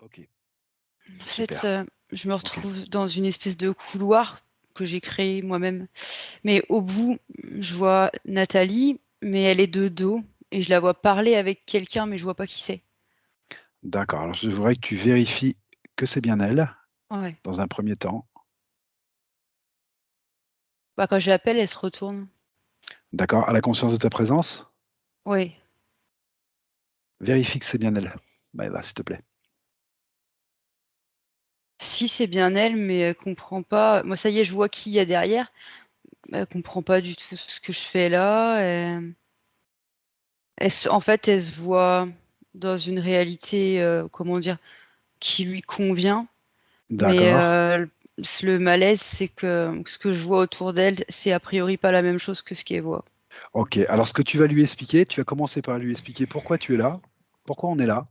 Ok, En fait, super. je me Ok, retrouve dans une espèce de couloir que j'ai créé moi-même. Mais au bout, je vois Nathalie, mais elle est de dos et je la vois parler avec quelqu'un, mais je vois pas qui c'est. d'accord. Alors, je voudrais que tu vérifies que c'est bien elle, Ouais. dans un premier temps. Bah, quand je l'appelle, elle se retourne. D'accord. Elle a conscience de ta présence? Oui. Vérifie que c'est bien elle. Maëva, s'il te plaît. Si, c'est bien elle, mais elle comprend pas. Moi, ça y est, je vois qui il y a derrière. Elle comprend pas du tout ce que je fais là. En fait, elle se voit dans une réalité, comment dire, qui lui convient. Mais D'accord. le malaise, c'est que ce que je vois autour d'elle, c'est a priori pas la même chose que ce qu'elle voit. Ok. Alors, ce que tu vas lui expliquer, tu vas commencer par lui expliquer pourquoi tu es là, pourquoi on est là,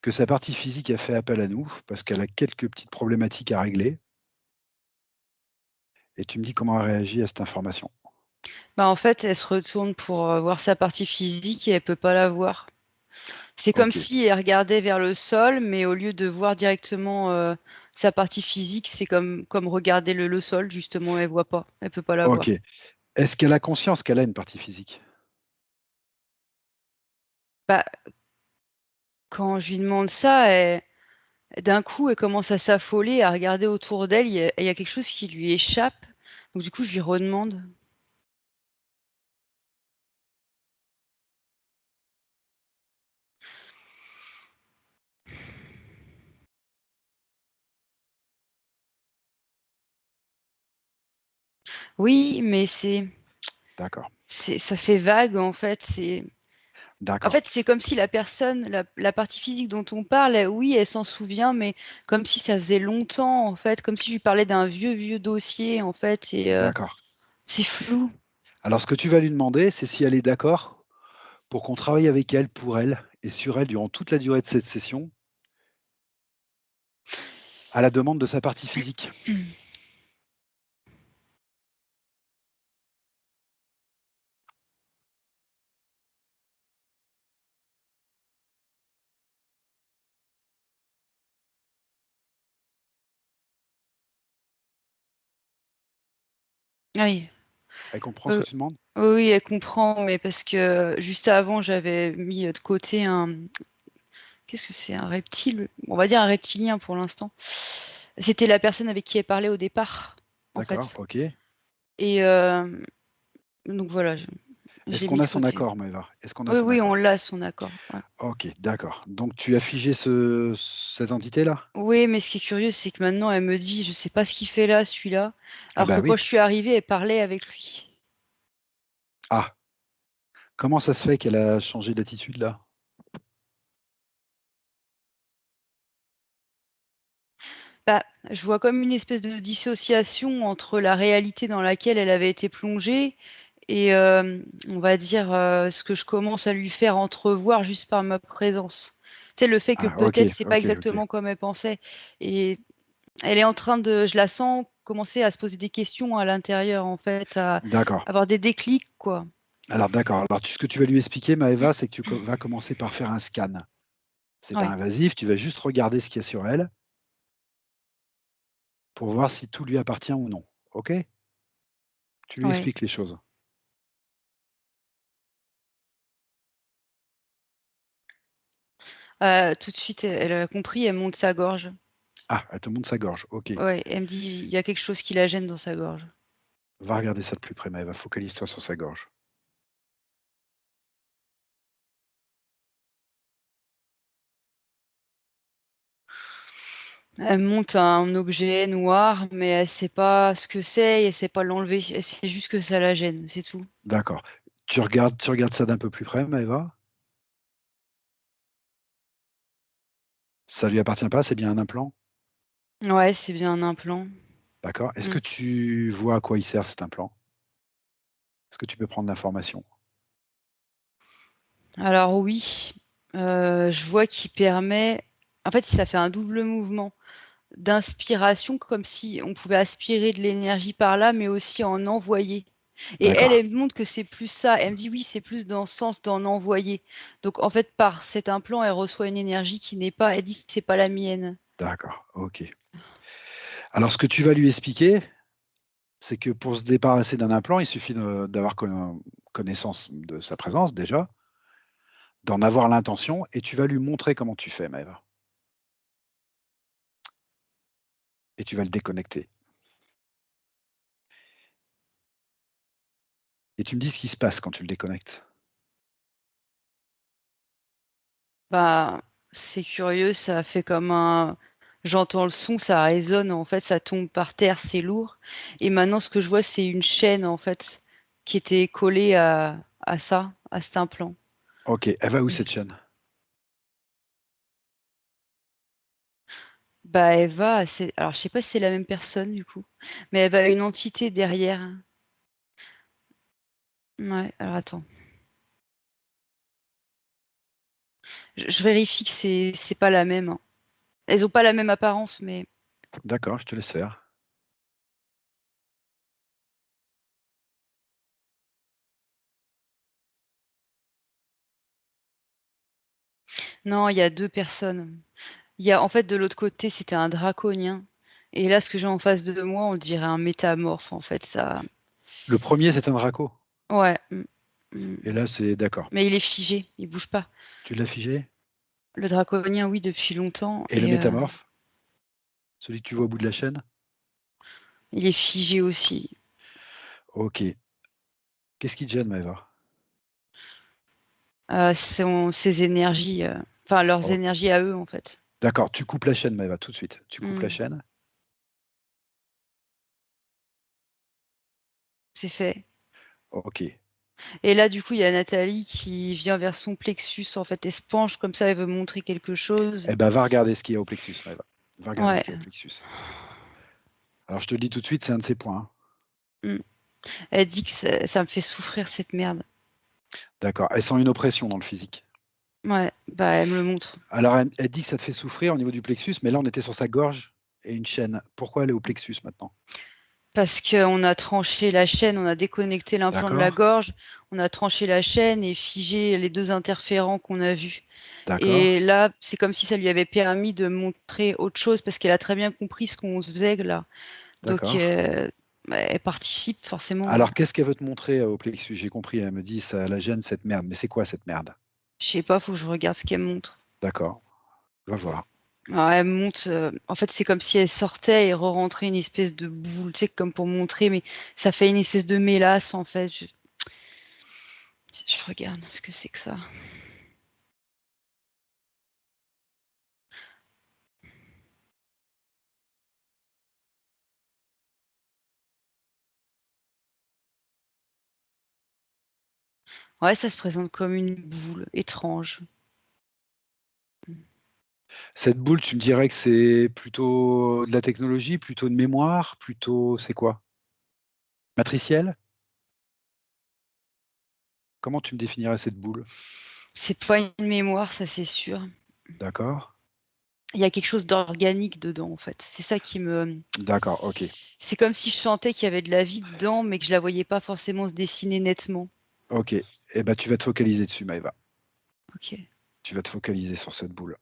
que sa partie physique a fait appel à nous, parce qu'elle a quelques petites problématiques à régler, et tu me dis comment elle réagit à cette information. Bah, en fait, elle se retourne pour voir sa partie physique et elle peut pas la voir. C'est comme Ok. si elle regardait vers le sol, mais au lieu de voir directement sa partie physique, c'est comme regarder le sol, justement, elle voit pas, elle peut pas la Ok. voir. Est-ce qu'elle a conscience qu'elle a une partie physique? Bah, quand je lui demande ça, d'un coup, elle commence à s'affoler, à regarder autour d'elle, il y a quelque chose qui lui échappe. Donc du coup, je lui redemande. Oui, mais D'accord. ça fait vague en fait. En D'accord. fait, c'est comme si la personne, la partie physique dont on parle, oui, elle s'en souvient, mais comme si ça faisait longtemps, en fait, comme si je lui parlais d'un vieux, vieux dossier, en fait, et D'accord. c'est flou. Alors, ce que tu vas lui demander, c'est si elle est d'accord pour qu'on travaille avec elle, pour elle et sur elle durant toute la durée de cette session, à la demande de sa partie physique. Oui. Elle comprend ce Euh, que tu demandes? oui, elle comprend, mais parce que juste avant, j'avais mis de côté qu'est-ce que c'est, un reptile? On va dire un reptilien pour l'instant. C'était la personne avec qui elle parlait au départ, en D'accord, fait. ok. Et donc voilà, je Est-ce l'ai mis qu'on de a son côté. accord, Maëva? Est-ce qu'on a Oui, son oui, on accord? l'a, son accord. Ouais. Ok, d'accord. Donc, tu as figé cette entité-là? Oui, mais ce qui est curieux, c'est que maintenant, elle me dit, je sais pas ce qu'il fait là, celui-là. Ah Alors bah que quand oui. je suis arrivée, elle parlait avec lui. Ah, comment ça se fait qu'elle a changé d'attitude là? Bah, je vois comme une espèce de dissociation entre la réalité dans laquelle elle avait été plongée et on va dire ce que je commence à lui faire entrevoir juste par ma présence. Tu sais, le fait que Ah, ok, peut-être c'est pas ok, ok. exactement comme elle pensait. Et elle est en train je la sens commencer à se poser des questions à l'intérieur, en fait, à D'accord. avoir des déclics, quoi. Alors, d'accord. Alors, ce que tu vas lui expliquer, Maëva, c'est que tu vas commencer par faire un scan. C'est pas Ouais, invasif, tu vas juste regarder ce qu'il y a sur elle pour voir si tout lui appartient ou non. Ok? Tu lui ouais. expliques les choses. Tout de suite, elle a compris, elle monte sa gorge. Ah, elle te montre sa gorge. Ok. Ouais, elle me dit, il y a quelque chose qui la gêne dans sa gorge. Va regarder ça de plus près, Maëva. Focalise-toi sur sa gorge. Elle monte un objet noir, mais elle sait pas ce que c'est et elle sait pas l'enlever. Elle sait juste que ça la gêne, c'est tout. D'accord. Tu regardes ça d'un peu plus près, Maëva? Ça lui appartient pas, c'est bien un implant? Ouais, c'est bien un implant. D'accord. Est-ce Mm. que tu vois à quoi il sert cet implant? Est-ce que tu peux prendre l'information? Alors oui, je vois qu'il permet. En fait, ça fait un double mouvement d'inspiration, comme si on pouvait aspirer de l'énergie par là, mais aussi en envoyer. Et D'accord. elle me montre que c'est plus ça. Elle me dit oui, c'est plus dans ce sens d'en envoyer. Donc en fait, par cet implant, elle reçoit une énergie qui n'est pas, elle dit que c'est pas la mienne. D'accord. Ok. Alors, ce que tu vas lui expliquer, c'est que pour se débarrasser d'un implant, il suffit d'avoir connaissance de sa présence déjà, d'en avoir l'intention, et tu vas lui montrer comment tu fais, Maëva. Et tu vas le déconnecter. Et tu me dis ce qui se passe quand tu le déconnectes. Bah, c'est curieux, ça fait comme un. J'entends le son, ça résonne, en fait, ça tombe par terre, c'est lourd. Et maintenant, ce que je vois, c'est une chaîne, en fait, qui était collée à ça, à cet implant. Ok, elle va où Et- cette chaîne? Bah, elle va, alors je sais pas si c'est la même personne, du coup, mais elle va à une entité derrière. Ouais, alors attends. Je vérifie que c'est pas la même, hein. Elles ont pas la même apparence, mais D'accord, je te laisse faire. non, il y a deux personnes. Il y a en fait de l'autre côté, c'était un draconien. Et là, ce que j'ai en face de moi, on dirait un métamorphe, en fait, ça. Le premier, c'est un Draco. Ouais. Et là, c'est d'accord. Mais il est figé, il bouge pas. Tu l'as figé? Le draconien, oui, depuis longtemps. Et le Et métamorphe? Celui que tu vois au bout de la chaîne? il est figé aussi. Ok. Qu'est-ce qui te gêne, Maëva? Ses énergies, enfin leurs Oh, énergies à eux, en fait. d'accord, tu coupes la chaîne, Maëva, tout de suite. Tu coupes la Hmm, chaîne. c'est fait. Ok. Et là, du coup, il y a Nathalie qui vient vers son plexus, en fait, elle se penche comme ça, elle veut montrer quelque chose. Eh ben, va regarder ce qu'il y a au plexus, Maëva. Va regarder ce Ouais. qu'il y a au plexus. Alors, je te le dis tout de suite, c'est un de ces points, hein. Hmm. Elle dit que ça me fait souffrir cette merde. D'accord. Elle sent une oppression dans le physique. Ouais, bah elle me le montre. Alors, elle dit que ça te fait souffrir au niveau du plexus, mais là, on était sur sa gorge et une chaîne. Pourquoi elle est au plexus maintenant? Parce qu'on a tranché la chaîne, on a déconnecté l'implant de la D'accord. gorge, on a tranché la chaîne et figé les deux interférents qu'on a vus. D'accord. Et là, c'est comme si ça lui avait permis de montrer autre chose parce qu'elle a très bien compris ce qu'on se faisait là. Donc, D'accord. bah, elle participe forcément. Alors, qu'est-ce qu'elle veut te montrer au plexus? J'ai compris, elle me dit, ça la gêne, cette merde. Mais c'est quoi cette merde? Je sais pas, faut que je regarde ce qu'elle me montre. D'accord. Va voir. Alors, elle me montre, en fait, c'est comme si elle sortait et re-rentrait une espèce de boule, tu sais, comme pour montrer, mais ça fait une espèce de mélasse en fait. Je regarde ce que c'est que ça. Ouais, ça se présente comme une boule étrange. Cette boule, tu me dirais que c'est plutôt de la technologie, plutôt de mémoire, plutôt, c'est quoi? Matricielle? Comment tu me définirais cette boule? C'est pas une mémoire, ça c'est sûr. D'accord? Il y a quelque chose d'organique dedans en fait. C'est ça qui me. D'accord, ok. C'est comme si je sentais qu'il y avait de la vie dedans, mais que je la voyais pas forcément se dessiner nettement. Ok. Eh ben, tu vas te focaliser dessus, Maëva. Ok. Tu vas te focaliser sur cette boule.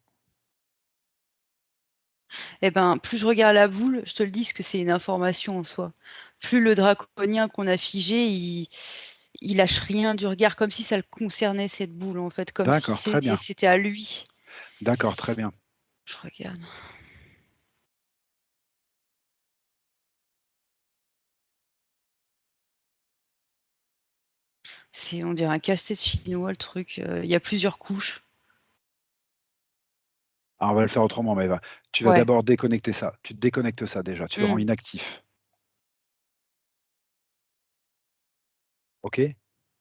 Eh ben, plus je regarde la boule, je te le dis, parce que c'est une information en soi. Plus le draconien qu'on a figé, il lâche rien du regard, comme si ça le concernait cette boule en fait, comme si D'accord, très bien. c'était à lui. D'accord, très bien. Je regarde. On dirait un casse-tête chinois le truc. Il y a plusieurs couches. Alors, on va le faire autrement, Maëva. Tu vas Ouais. d'abord déconnecter ça. Tu te déconnectes ça déjà. Tu le rends Hmm. inactif. Ok?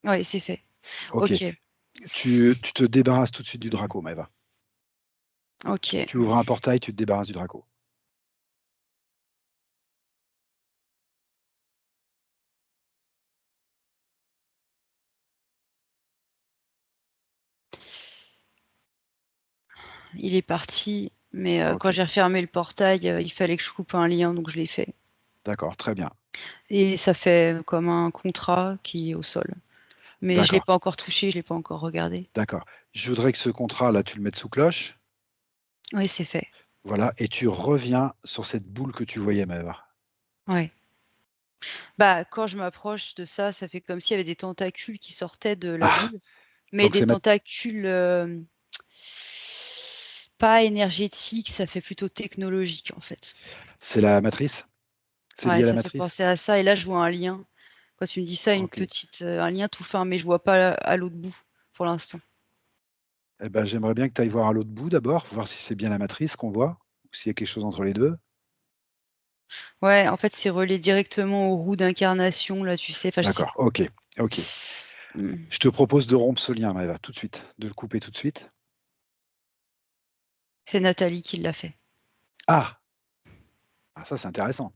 Ouais, c'est fait. Ok. Ok. Tu te débarrasses tout de suite du Draco, Maëva. Ok. Tu ouvres un portail, tu te débarrasses du Draco. Il est parti. Mais Ok. quand j'ai refermé le portail, il fallait que je coupe un lien, donc je l'ai fait. D'accord, très bien. Et ça fait comme un contrat qui est au sol. Mais je l'ai D'accord, pas encore touché, je l'ai pas encore regardé. d'accord. Je voudrais que ce contrat-là, tu le mettes sous cloche. Oui, c'est fait. Voilà, et tu reviens sur cette boule que tu voyais, Maëva. Ouais. Bah, quand je m'approche de ça, ça fait comme s'il y avait des tentacules qui sortaient de la Ah, boule, mais donc des c'est tentacules, pas énergétiques, ça fait plutôt technologique, en fait. la matrice? C'est Ouais, lié à la ça fait matrice? penser à ça et là, je vois un lien. Quand tu me dis ça, Ok. un lien tout fin, mais je vois pas à l'autre bout, pour l'instant. Eh ben, j'aimerais bien que tu ailles voir à l'autre bout d'abord, voir si c'est bien la matrice qu'on voit, ou s'il y a quelque chose entre les deux. Ouais, en fait, c'est relié directement aux roues d'incarnation, là, tu sais, enfin, je sais D'accord, plus. ok, ok. Mmh. Je te propose de rompre ce lien, Maëva, tout de suite, de le couper tout de suite. C'est Nathalie qui l'a fait. Ah, ah ça c'est intéressant.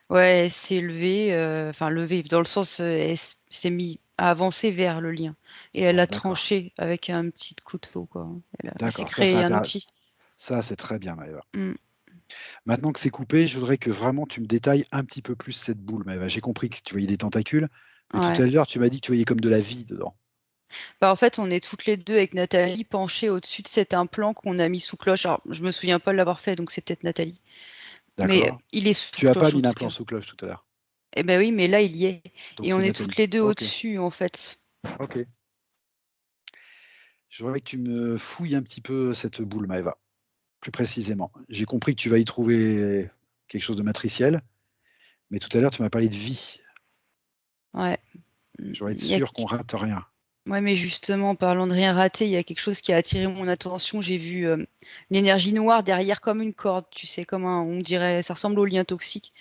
Ouais, elle s'est levée, enfin levée, dans le sens, s'est mis à avancer vers le lien et elle Bon, a d'accord, tranché avec un petit couteau, quoi. Elle s'est d'accord, ça c'est créé un intéressant. outil. Ça c'est très bien, Maëva. Mmh. Maintenant que c'est coupé, je voudrais que vraiment tu me détailles un petit peu plus cette boule, Maëva. J'ai compris que tu voyais des tentacules, mais tout Ouais. à l'heure tu m'as dit que tu voyais comme de la vie dedans. Bah, en fait, on est toutes les 2 avec Nathalie penchées au-dessus de cet implant qu'on a mis sous cloche. Alors, je me souviens pas de l'avoir fait, donc c'est peut-être Nathalie. Mais D'accord? il est sous Tu as pas cloche, en mis tout l'implant cas. sous cloche tout à l'heure. Eh ben oui, mais là, il y est Donc et on c'est est toutes Nathalie. les 2 Ok, au-dessus, en fait. ok. Je voudrais que tu me fouilles un petit peu cette boule, Maëva, plus précisément. J'ai compris que tu vas y trouver quelque chose de matriciel, mais tout à l'heure tu m'as parlé de vie. Ouais. Je voudrais être Il y a sûr qu'on rate rien. Ouais, mais justement, en parlant de rien rater, il y a quelque chose qui a attiré mon attention. J'ai vu une énergie noire derrière comme une corde, tu sais, on dirait, ça ressemble au lien toxique.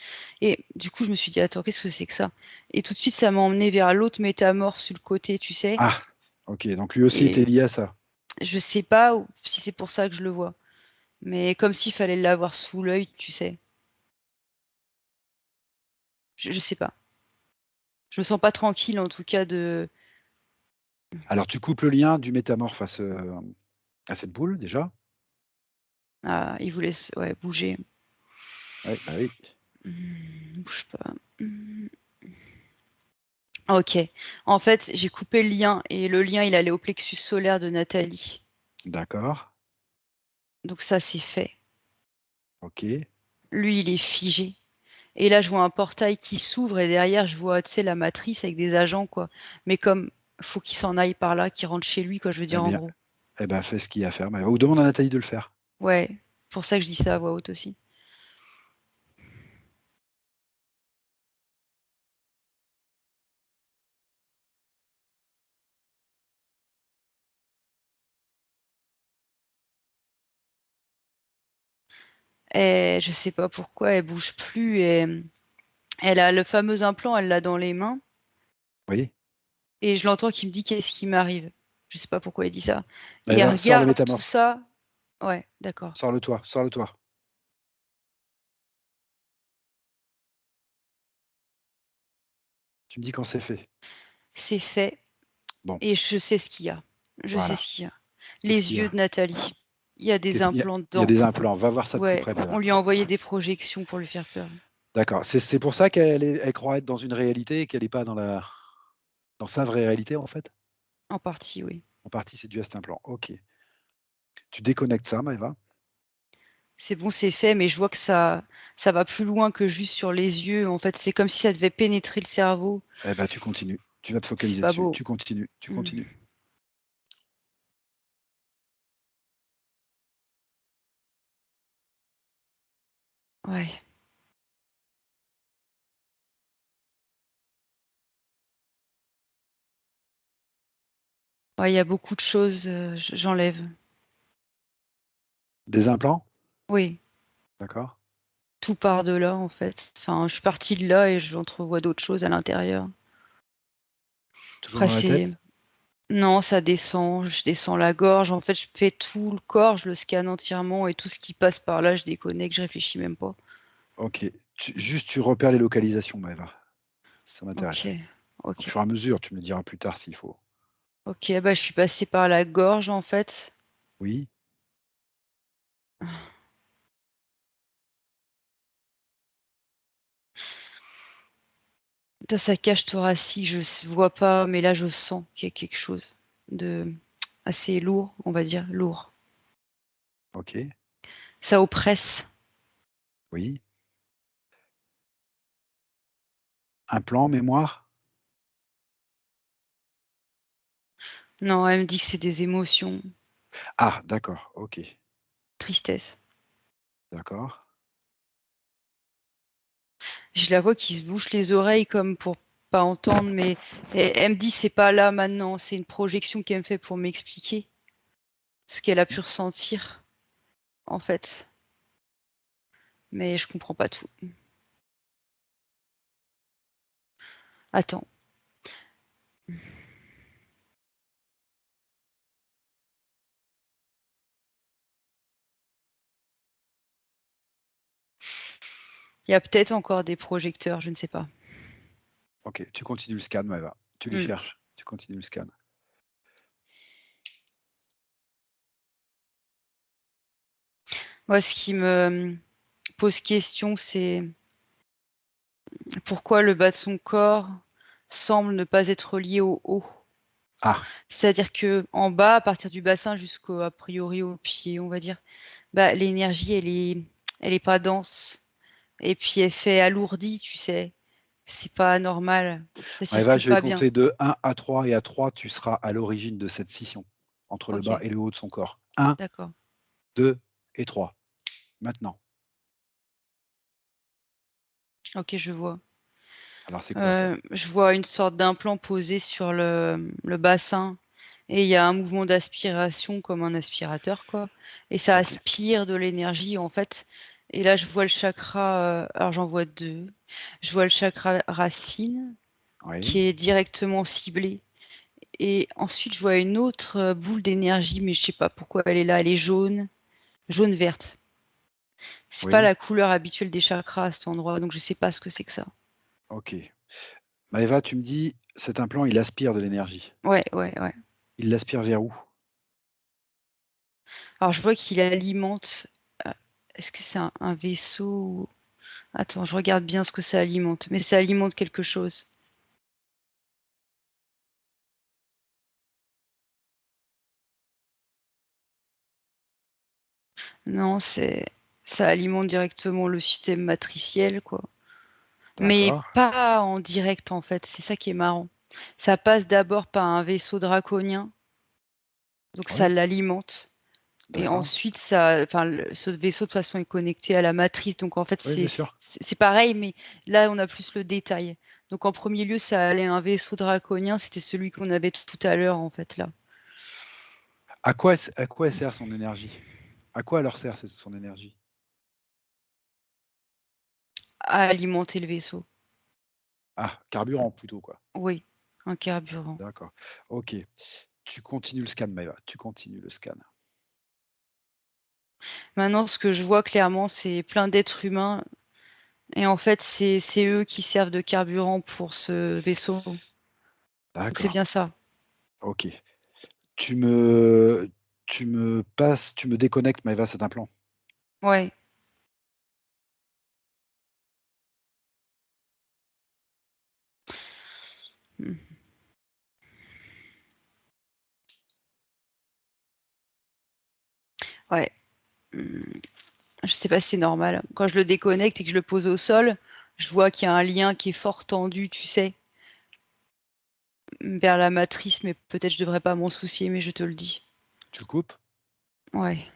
Et du coup, je me suis dit, attends, qu'est-ce que c'est que ça? Et tout de suite, ça m'a emmené vers l'autre métamorphe sur le côté, tu sais. Ah, ok, donc lui aussi était Et lié à ça. je sais pas si c'est pour ça que je le vois, mais comme s'il fallait l'avoir sous l'œil, tu sais. Je sais pas. Je me sens pas tranquille, en tout cas, de. Alors tu coupes le lien du métamorphe à cette boule déjà. Ah, il voulait ouais, bouger. Ouais, bah oui. Bouge pas. OK. En fait, j'ai coupé le lien et le lien, il allait au plexus solaire de Nathalie. D'accord. Donc ça, c'est fait. Ok. Lui, il est figé. Et là, je vois un portail qui s'ouvre et derrière, je vois, tu sais, la matrice avec des agents, quoi. Mais comme faut qu'il s'en aille par là, qu'il rentre chez lui, quoi, je veux Eh dire, en bien, gros. eh ben, fais ce qu'il y a à faire. Ou demande à Nathalie de le faire. Ouais, pour ça que je dis ça à voix haute aussi. Et je sais pas pourquoi elle bouge plus et elle a le fameux implant, elle l'a dans les mains Oui. et je l'entends qui me dit: «Qu'est-ce qui m'arrive?» Je sais pas pourquoi elle dit ça et elle Maëva, sors le regarde tout métamorphe. ça. Ouais, d'accord. Sors-le toi. Sors-le toi. Tu me dis quand c'est fait. C'est fait Bon, et je sais ce qu'il y a. Je sais voilà. ce qu'il y a. Qu'est-ce Les qu'il y yeux a? de Nathalie. Il y a des Il y a, implants il y a dedans. des implants. Va voir ça de plus Ouais, près, on Maëva. lui a envoyé des projections pour lui faire peur. D'accord. C'est pour ça elle croit être dans une réalité et qu'elle n'est pas dans sa vraie réalité, en fait. En partie, oui. En partie, c'est dû à cet implant. Ok. Tu déconnectes ça, Maëva. C'est bon, c'est fait, mais je vois que ça va plus loin que juste sur les yeux. En fait, c'est comme si ça devait pénétrer le cerveau. Eh ben, tu continues. Tu vas te C'est focaliser pas dessus. beau. Tu continues. Tu Mmh. continues. Ouais. Ouais, il y a beaucoup de choses, j'enlève. Des implants? Oui, D'accord. tout part de là, en fait. Enfin, je suis partie de là et j'entrevois d'autres choses à l'intérieur. Toujours Après, dans la c'est tête? non, ça descend, je descends la gorge. En fait, je fais tout le corps, je le scanne entièrement et tout ce qui passe par là, je déconnecte, je réfléchis même pas. Ok. Juste, tu repères les localisations, Maëva. Ça m'intéresse. OK, Au OK, fur et à mesure, tu me le diras plus tard s'il faut. OK, bah, je suis passée par la gorge, en fait. Oui. Dans sa cage thoracique, je vois pas, mais là je sens qu'il y a quelque chose de assez lourd, on va dire, lourd. Ok, Ça oppresse. oui. Un plan, mémoire? Non, elle me dit que c'est des émotions, Ah, d'accord, ok, tristesse. d'accord. Je la vois qui se bouche les oreilles comme pour pas entendre, mais elle me dit c'est pas là maintenant, c'est une projection qu'elle me fait pour m'expliquer ce qu'elle a pu ressentir, en fait. Mais je comprends pas tout. Attends. Il y a peut-être encore des projecteurs, je ne sais pas. Ok, tu continues le scan, Maëva. Tu les Hmm. cherches, tu continues le scan. Moi, ce qui me pose question, c'est pourquoi le bas de son corps semble ne pas être relié au haut. Ah, C'est-à-dire que en bas, à partir du bassin jusqu'au a priori au pied, on va dire, bah l'énergie, elle est pas dense. Et puis elle fait alourdie, tu sais. C'est pas normal. Ça Maëva, circule je vais pas bien. compter de 1 à 3, et à 3, tu seras à l'origine de cette scission entre le bas Ok, et le haut de son corps. 1, d'accord. 2 et 3. Maintenant. Ok, je vois. Alors, c'est quoi ça? Je vois une sorte d'implant posé sur le bassin et il y a un mouvement d'aspiration comme un aspirateur, quoi. Et ça Ok, aspire de l'énergie, en fait. Et là, je vois le chakra, alors j'en vois deux. Je vois le chakra racine qui oui, est directement ciblé. Et ensuite, je vois une autre boule d'énergie, mais je sais pas pourquoi elle est là. Elle est jaune, jaune-verte. C'est pas oui, la couleur habituelle des chakras à cet endroit, donc je sais pas ce que c'est que ça. ok. Maëva, tu me dis, cet implant, il aspire de l'énergie. Ouais, ouais, ouais. Il l'aspire vers où? Alors je vois qu'il alimente. euh, Est-ce que c'est un vaisseau ou... Attends, je regarde bien ce que ça alimente. Mais ça alimente quelque chose. Non, ça alimente directement le système matriciel, quoi. Mais D'accord, pas en direct en fait. C'est ça qui est marrant. Ça passe d'abord par un vaisseau draconien, donc ça oui, l'alimente. Et d'accord, ensuite, enfin, ce vaisseau de toute façon est connecté à la matrice. Donc en fait, oui, bien sûr. c'est pareil, mais là, on a plus le détail. Donc en premier lieu, ça allait un vaisseau draconien. C'était celui qu'on avait tout à l'heure, en fait, là, À quoi sert son énergie? À quoi leur sert son énergie? à alimenter le vaisseau. Ah, carburant plutôt, quoi. Oui, un carburant. D'accord. Ok. Tu continues le scan, Maëva. Tu continues le scan. Maintenant, ce que je vois clairement, c'est plein d'êtres humains. Et en fait, c'est eux qui servent de carburant pour ce vaisseau. Donc c'est D'accord. bien ça. Ok. Tu me, tu me déconnectes, Maëva, cet implant. Ouais. Hmm. Ouais. Hmm. Je sais pas si c'est normal. Quand je le déconnecte et que je le pose au sol, je vois qu'il y a un lien qui est fort tendu, tu sais, vers la matrice, mais peut-être je devrais pas m'en soucier, mais je te le dis. Tu le coupes? Ouais,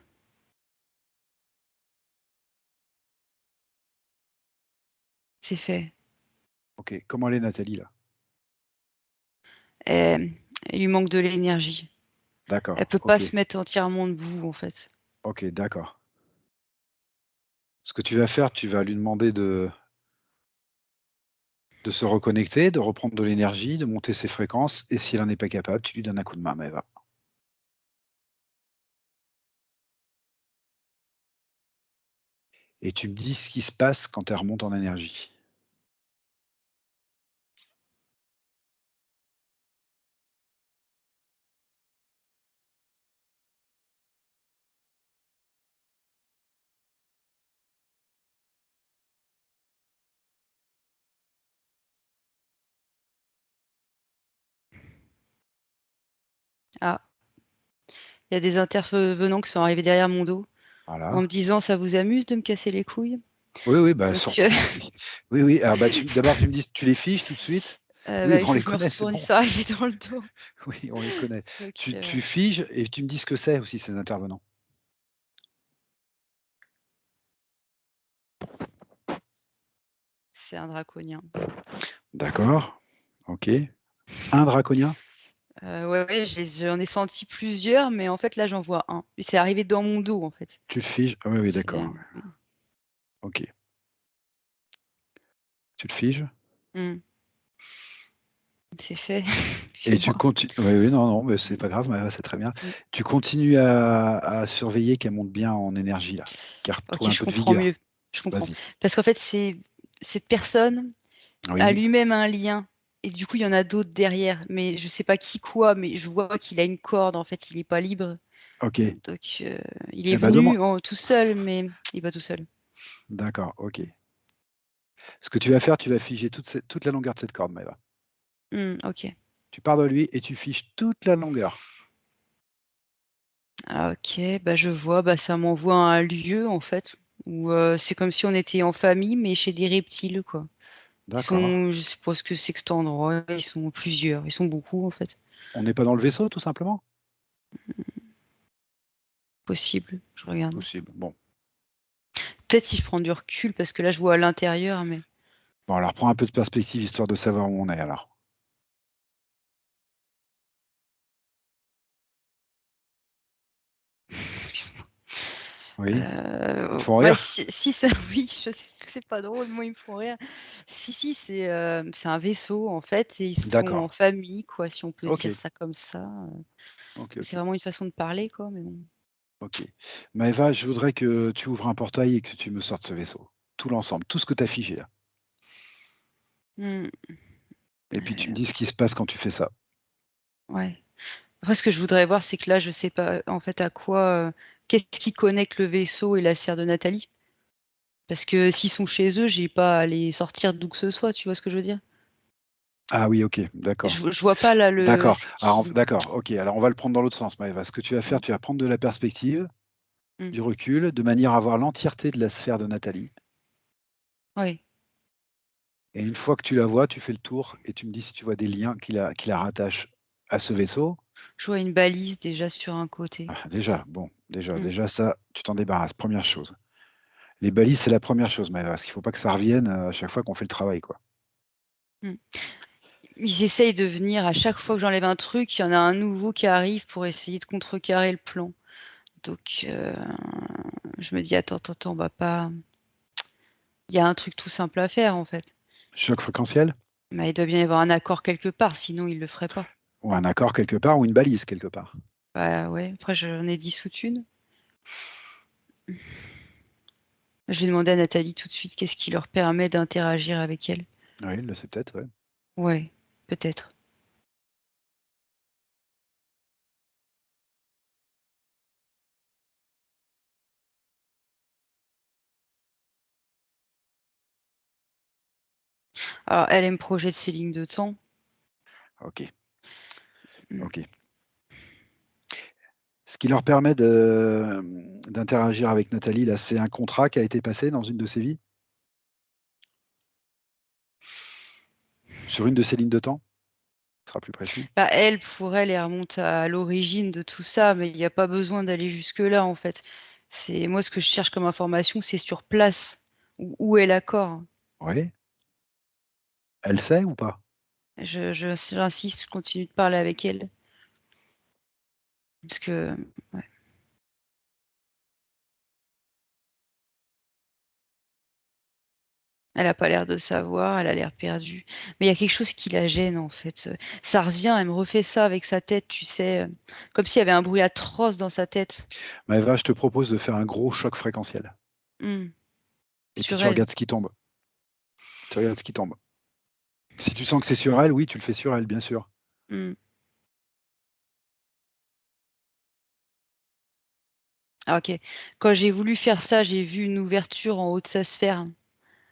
c'est fait. Ok. Comment elle est, Nathalie, là? Il lui manque de l'énergie. Elle D'accord. peut pas Ok. se mettre entièrement debout, en fait. Ok, d'accord. Ce que tu vas faire, tu vas lui demander de se reconnecter, de reprendre de l'énergie, de monter ses fréquences, et si elle n'en est pas capable, tu lui donnes un coup de main, Maëva. Et tu me dis ce qui se passe quand elle remonte en énergie. Ah, il y a des intervenants qui sont arrivés derrière mon dos en Voilà. me disant: «Ça vous amuse de me casser les couilles?» Oui, oui, bah, Donc oui. Oui, oui. Alors, bah, d'abord, tu me dis, tu les fiches tout de suite? Oui, bah, il bah, on faut les que je me connaît, c'est retourne, ils bon. sont arrivés dans le dos. Oui, on les connaît. Donc Tu figes et tu me dis ce que c'est aussi, ces intervenants. c'est un draconien. D'accord. OK. Un draconien? Ouais, ouais, j'en ai senti plusieurs, mais en fait, là, j'en vois un et c'est arrivé dans mon dos, en fait. Tu le figes? Ah oui, oui, C'est, d'accord. OK. Tu le figes mmh, c'est fait. et tu Excuse-moi. continues. Oui, oui, non, non, mais c'est pas grave, c'est très bien. Mmh. Tu continues à surveiller qu'elle monte bien en énergie là, qu'elle retrouve OK, un je peu de comprends vigueur. mieux. Je comprends. Vas-y. Parce qu'en fait, cette personne a Oui, lui-même un lien et du coup, il y en a d'autres derrière, mais je sais pas qui quoi, mais je vois qu'il a une corde, en fait, il est pas libre. OK. Donc il est Eh ben, demande. venu en tout seul, mais il va tout seul. D'accord, OK. Ce que tu vas faire, tu vas figer toute la longueur de cette corde, Maëva. OK. Tu pars de lui et tu figes toute la longueur. Ah OK, bah, je vois, bah, ça m'envoie à un lieu, en fait, où, c'est comme si on était en famille, mais chez des reptiles, quoi. Ils D'accord. sont je sais pas ce que c'est que cet endroit, ils sont plusieurs, ils sont beaucoup, en fait. On n'est pas dans le vaisseau, tout simplement? Possible, je regarde. Possible. Bon. Peut-être si je prends du recul parce que là, je vois à l'intérieur, mais Bon, alors prends un peu de perspective histoire de savoir où on est alors. Oui? Ils te font bah, rire? si ça oui, je sais que c'est pas drôle, moi, ils me font rire. Si, c'est un vaisseau, en fait et ils sont en D'accord. famille, quoi, si on peut dire OK. ça comme ça, OK, c'est OK. vraiment une façon de parler, quoi, mais bon. OK. Maëva, je voudrais que tu ouvres un portail et que tu me sortes ce vaisseau. Tout l'ensemble, tout ce que tu as figé là. Mmh, Et puis tu me dis ce qui se passe quand tu fais ça. ouais. Après, ce que je voudrais voir, c'est que là, je sais pas, en fait, à quoi, qu'est-ce qui connecte le vaisseau et la sphère de Nathalie? Parce que s'ils sont chez eux, j'ai pas à les sortir d'où que ce soit, tu vois ce que je veux dire? Ah oui, OK, d'accord. Je vois pas là le D'accord. ce Alors, qui d'accord, OK. Alors on va le prendre dans l'autre sens, Maëva. Ce que tu vas faire, mmh, tu vas prendre de la perspective, mmh, du recul, de manière à voir l'entièreté de la sphère de Nathalie. ouais. Et une fois que tu la vois, tu fais le tour et tu me dis si tu vois des liens qui la rattachent à ce vaisseau. Je vois une balise déjà sur un côté. Ah, déjà, bon, déjà, Mmh, déjà ça, tu t'en débarrasses, première chose. Les balises, c'est la première chose, Maëva, parce qu'il ne faut pas que ça revienne à chaque fois qu'on fait le travail, quoi. mmh. Ils essayent de venir à chaque fois que j'enlève un truc, il y en a un nouveau qui arrive pour essayer de contrecarrer le plan. Donc je me dis: «Attends, attends, attends, on va pas» il y a un truc tout simple à faire, en fait. Choc fréquentiel? Mais il doit bien y avoir un accord quelque part, sinon ils le feraient pas. Ou un accord quelque part, ou une balise quelque part. Bah, ouais, après j'en ai 10 toute une. Je vais demander à Nathalie tout de suite qu'est-ce qui leur permet d'interagir avec elle. Oui, il le sait peut-être, ouais. Ouais, peut-être. Alors elle, elle me projette ses lignes de temps. OK, Mmh. OK. Ce qui leur permet de, d'interagir avec Nathalie, là, c'est un contrat qui a été passé dans une de ses vies? Sur une de ses lignes de temps? Ce sera plus précis. Bah, elle, pour elle, elle remonte à l'origine de tout ça, mais il y a pas besoin d'aller jusque-là, en fait. C'est moi, ce que je cherche comme information, c'est sur place, où est l'accord. Oui. Elle sait ou pas? J'insiste, je continue de parler avec elle parce que ouais, elle a pas l'air de savoir, elle a l'air perdue. Mais il y a quelque chose qui la gêne, en fait, ça revient, elle me refait ça avec sa tête, tu sais, comme s'il y avait un bruit atroce dans sa tête. Maëva, je te propose de faire un gros choc fréquentiel Mmh. et puis Sur tu elle. regardes ce qui tombe. Tu regardes ce qui tombe. Si tu sens que c'est sur elle, oui, tu le fais sur elle, bien sûr. Mmh. Ah OK. Quand j'ai voulu faire ça, j'ai vu une ouverture en haut de sa sphère.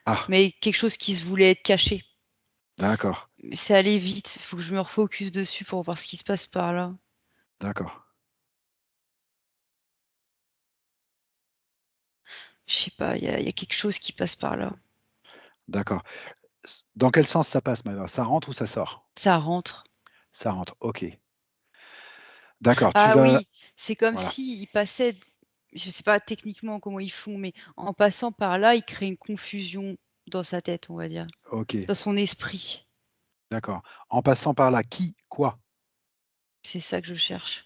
Ah, Mais quelque chose qui se voulait être caché. d'accord. Mais c'est allé vite, il faut que je me refocus dessus pour voir ce qui se passe par là. D'accord. Je sais pas, il y a quelque chose qui passe par là. D'accord. Dans quel sens ça passe, Maëva? Ça rentre ou ça sort? Ça rentre. Ça rentre, OK. D'accord, tu Ah vas oui, c'est comme voilà. s'ils passaient je sais pas techniquement comment ils font, mais en passant par là, ils créent une confusion dans sa tête, on va dire, OK, dans son esprit. d'accord. En passant par là, qui? Quoi? C'est ça que je cherche.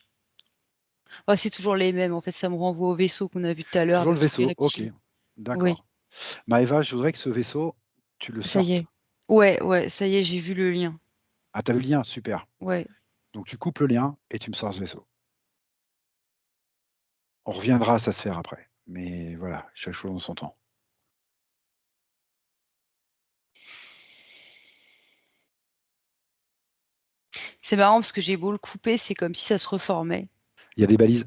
Ouais, c'est toujours les mêmes, en fait, ça me renvoie au vaisseau qu'on a vu tout à l'heure Toujours le avec tous les vaisseau, OK. reptiles. Oui, D'accord. Maëva, je voudrais que ce vaisseau, tu le ça y sortes. est. Ouais, ouais, ça y est, j'ai vu le lien. Ah, tu as vu le lien? Super. Ouais. Donc tu coupes le lien et tu me sors ce vaisseau. On reviendra à sa sphère après, mais voilà, chaque chose en son temps. C'est marrant parce que j'ai beau le couper, c'est comme si ça se reformait. Il y a des balises?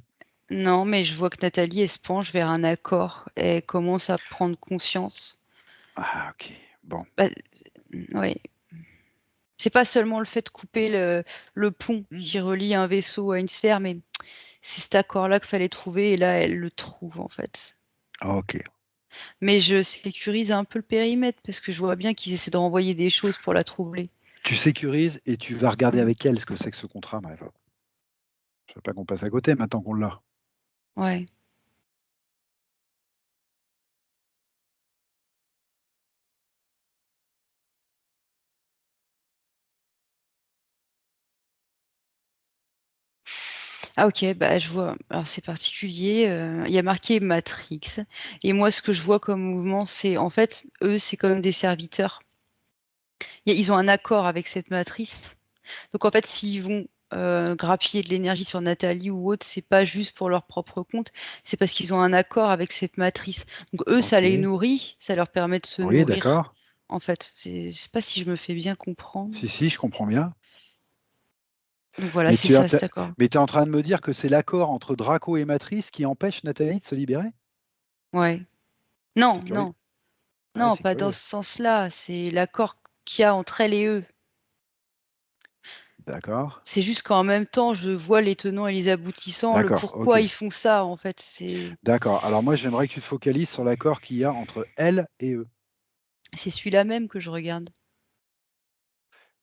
Non, mais je vois que Nathalie, elle se penche vers un accord. Elle commence à prendre conscience. Ah OK, bon. Bah, ouais. C'est pas seulement le fait de couper le pont Mmh. qui relie un vaisseau à une sphère, mais c'est cet accord-là qu'il fallait trouver et là, elle le trouve, en fait. OK. Mais je sécurise un peu le périmètre parce que je vois bien qu'ils essaient de renvoyer des choses pour la troubler. Tu sécurises et tu vas regarder Mmh. avec elle ce que c'est que ce contrat, Maëva. Je veux pas qu'on passe à côté maintenant qu'on l'a. Ouais. Ah OK, bah, je vois. Alors c'est particulier, il y a marqué Matrix et moi ce que je vois comme mouvement, c'est en fait, eux, c'est comme des serviteurs. Ils ont un accord avec cette matrice. Donc en fait, s'ils vont, grappiller de l'énergie sur Nathalie ou autre, c'est pas juste pour leur propre compte, c'est parce qu'ils ont un accord avec cette matrice. Donc eux, ça les OK. nourrit, ça leur permet de se Oui, nourrir, d'accord. en fait. Je sais pas si je me fais bien comprendre. Si, si, je comprends bien. Donc voilà, Mais c'est tu as ça, tu cet accord. mais tu es en train de me dire que c'est l'accord entre Draco et Matrice qui empêche Nathalie de se libérer? Ouais. C'est Non, curieux. non, Ouais, non, c'est pas dans curieux. ce sens-là, c'est l'accord qu'il y a entre elle et eux. D'accord. C'est juste qu'en même temps, je vois les tenants et les aboutissants, le D'accord, OK. pourquoi ils font ça, en fait. D'accord. Alors moi, j'aimerais que tu te focalises sur l'accord qu'il y a entre elle et eux. C'est celui-là même que je regarde.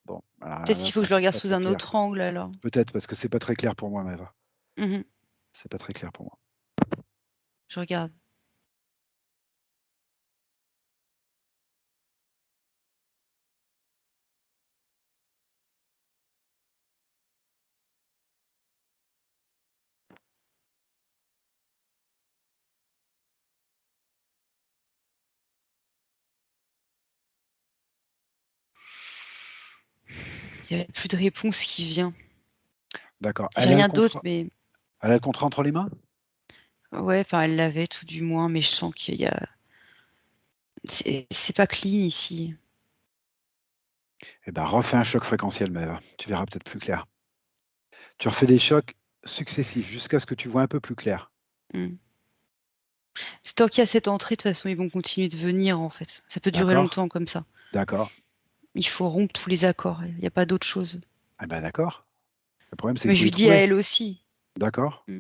Bon, alors Peut-être là, qu'il faut que je le c'est regarde pas sous très un clair. autre angle alors. Peut-être parce que c'est pas très clair pour moi, Maëva. Mmh. C'est pas très clair pour moi. Je regarde. Il y a plus de réponse qui vient. D'accord. J'ai rien d'autre, mais Elle a le contrat entre les mains? ouais, enfin, elle l'avait tout du moins, mais je sens qu'il y a c'est pas clean ici. Eh ben, refais un choc fréquentiel, Maëva. Tu verras peut-être plus clair. Tu refais des chocs successifs jusqu'à ce que tu vois un peu plus clair. Mmh. C'est tant qu'il y a cette entrée, de toute façon, ils vont continuer de venir, en fait. Ça peut durer D'accord? longtemps comme ça. D'accord. Il faut rompre tous les accords, il y a pas d'autre chose. Eh ben, d'accord. Le problème, c'est qu'il Mais faut je les lui dis à trouver. elle aussi. D'accord? Mmh.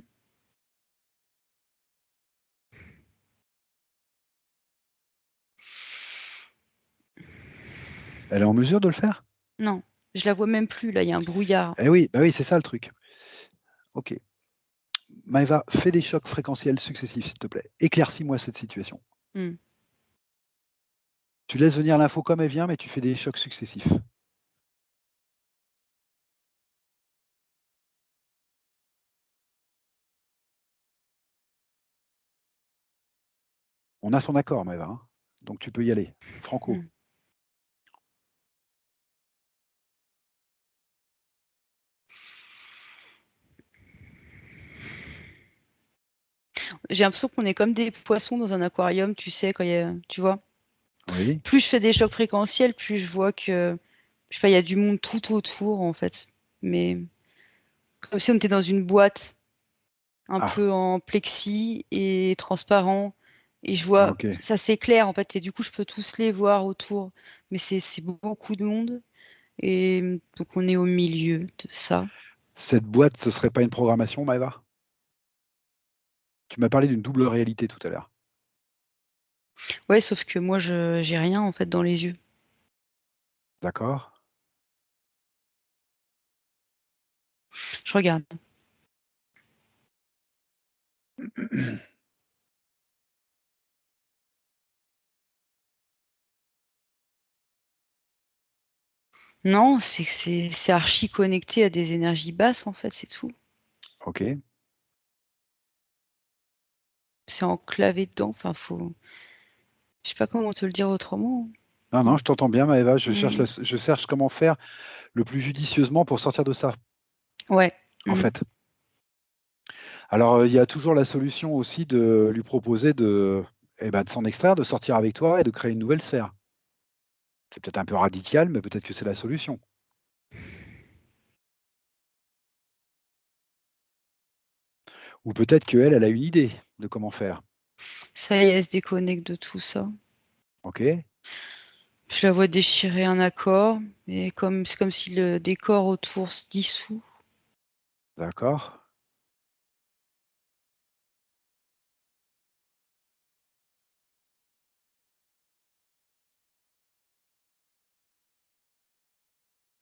Elle est en mesure de le faire? Non, je la vois même plus là, il y a un brouillard. Eh oui, bah oui, c'est ça le truc. OK. Maëva, fais des chocs fréquentiels successifs, s'il te plaît. Éclaircis-moi cette situation. Mmh. Tu laisses venir l'info comme elle vient, mais tu fais des chocs successifs. On a son accord, Maëva, hein, donc tu peux y aller. Franco. Mmh. J'ai l'impression qu'on est comme des poissons dans un aquarium, tu sais, quand il y a tu vois? Oui. Plus je fais des chocs fréquentiels, plus je vois que, je sais pas, il y a du monde tout autour, en fait. Mais comme si on était dans une boîte, un Ah, peu en plexi et transparent et je vois OK. ça s'éclaire, en fait et du coup, je peux tous les voir autour. Mais c'est beaucoup de monde et donc on est au milieu de ça. Cette boîte, ce serait pas une programmation, Maëva? Tu m'as parlé d'une double réalité tout à l'heure. Ouais, sauf que moi, j'ai rien en fait dans les yeux. D'accord? Je regarde. Non, c'est que c'est archi connecté à des énergies basses en fait, c'est tout. Ok. C'est enclavé dedans, enfin je sais pas comment te le dire autrement. Non, non, je t'entends bien, Maëva. Mmh. Je cherche comment faire le plus judicieusement pour sortir de ça, Ouais. en Mmh. fait. Alors, il y a toujours la solution aussi de lui proposer de s'en extraire, de sortir avec toi et de créer une nouvelle sphère. C'est peut-être un peu radical, mais peut-être que c'est la solution. Ou peut-être qu'elle, elle a une idée de comment faire. Ça y est, elle se déconnecte de tout ça. OK? Je la vois déchirer un accord, mais c'est comme si le décor autour se dissout. D'accord.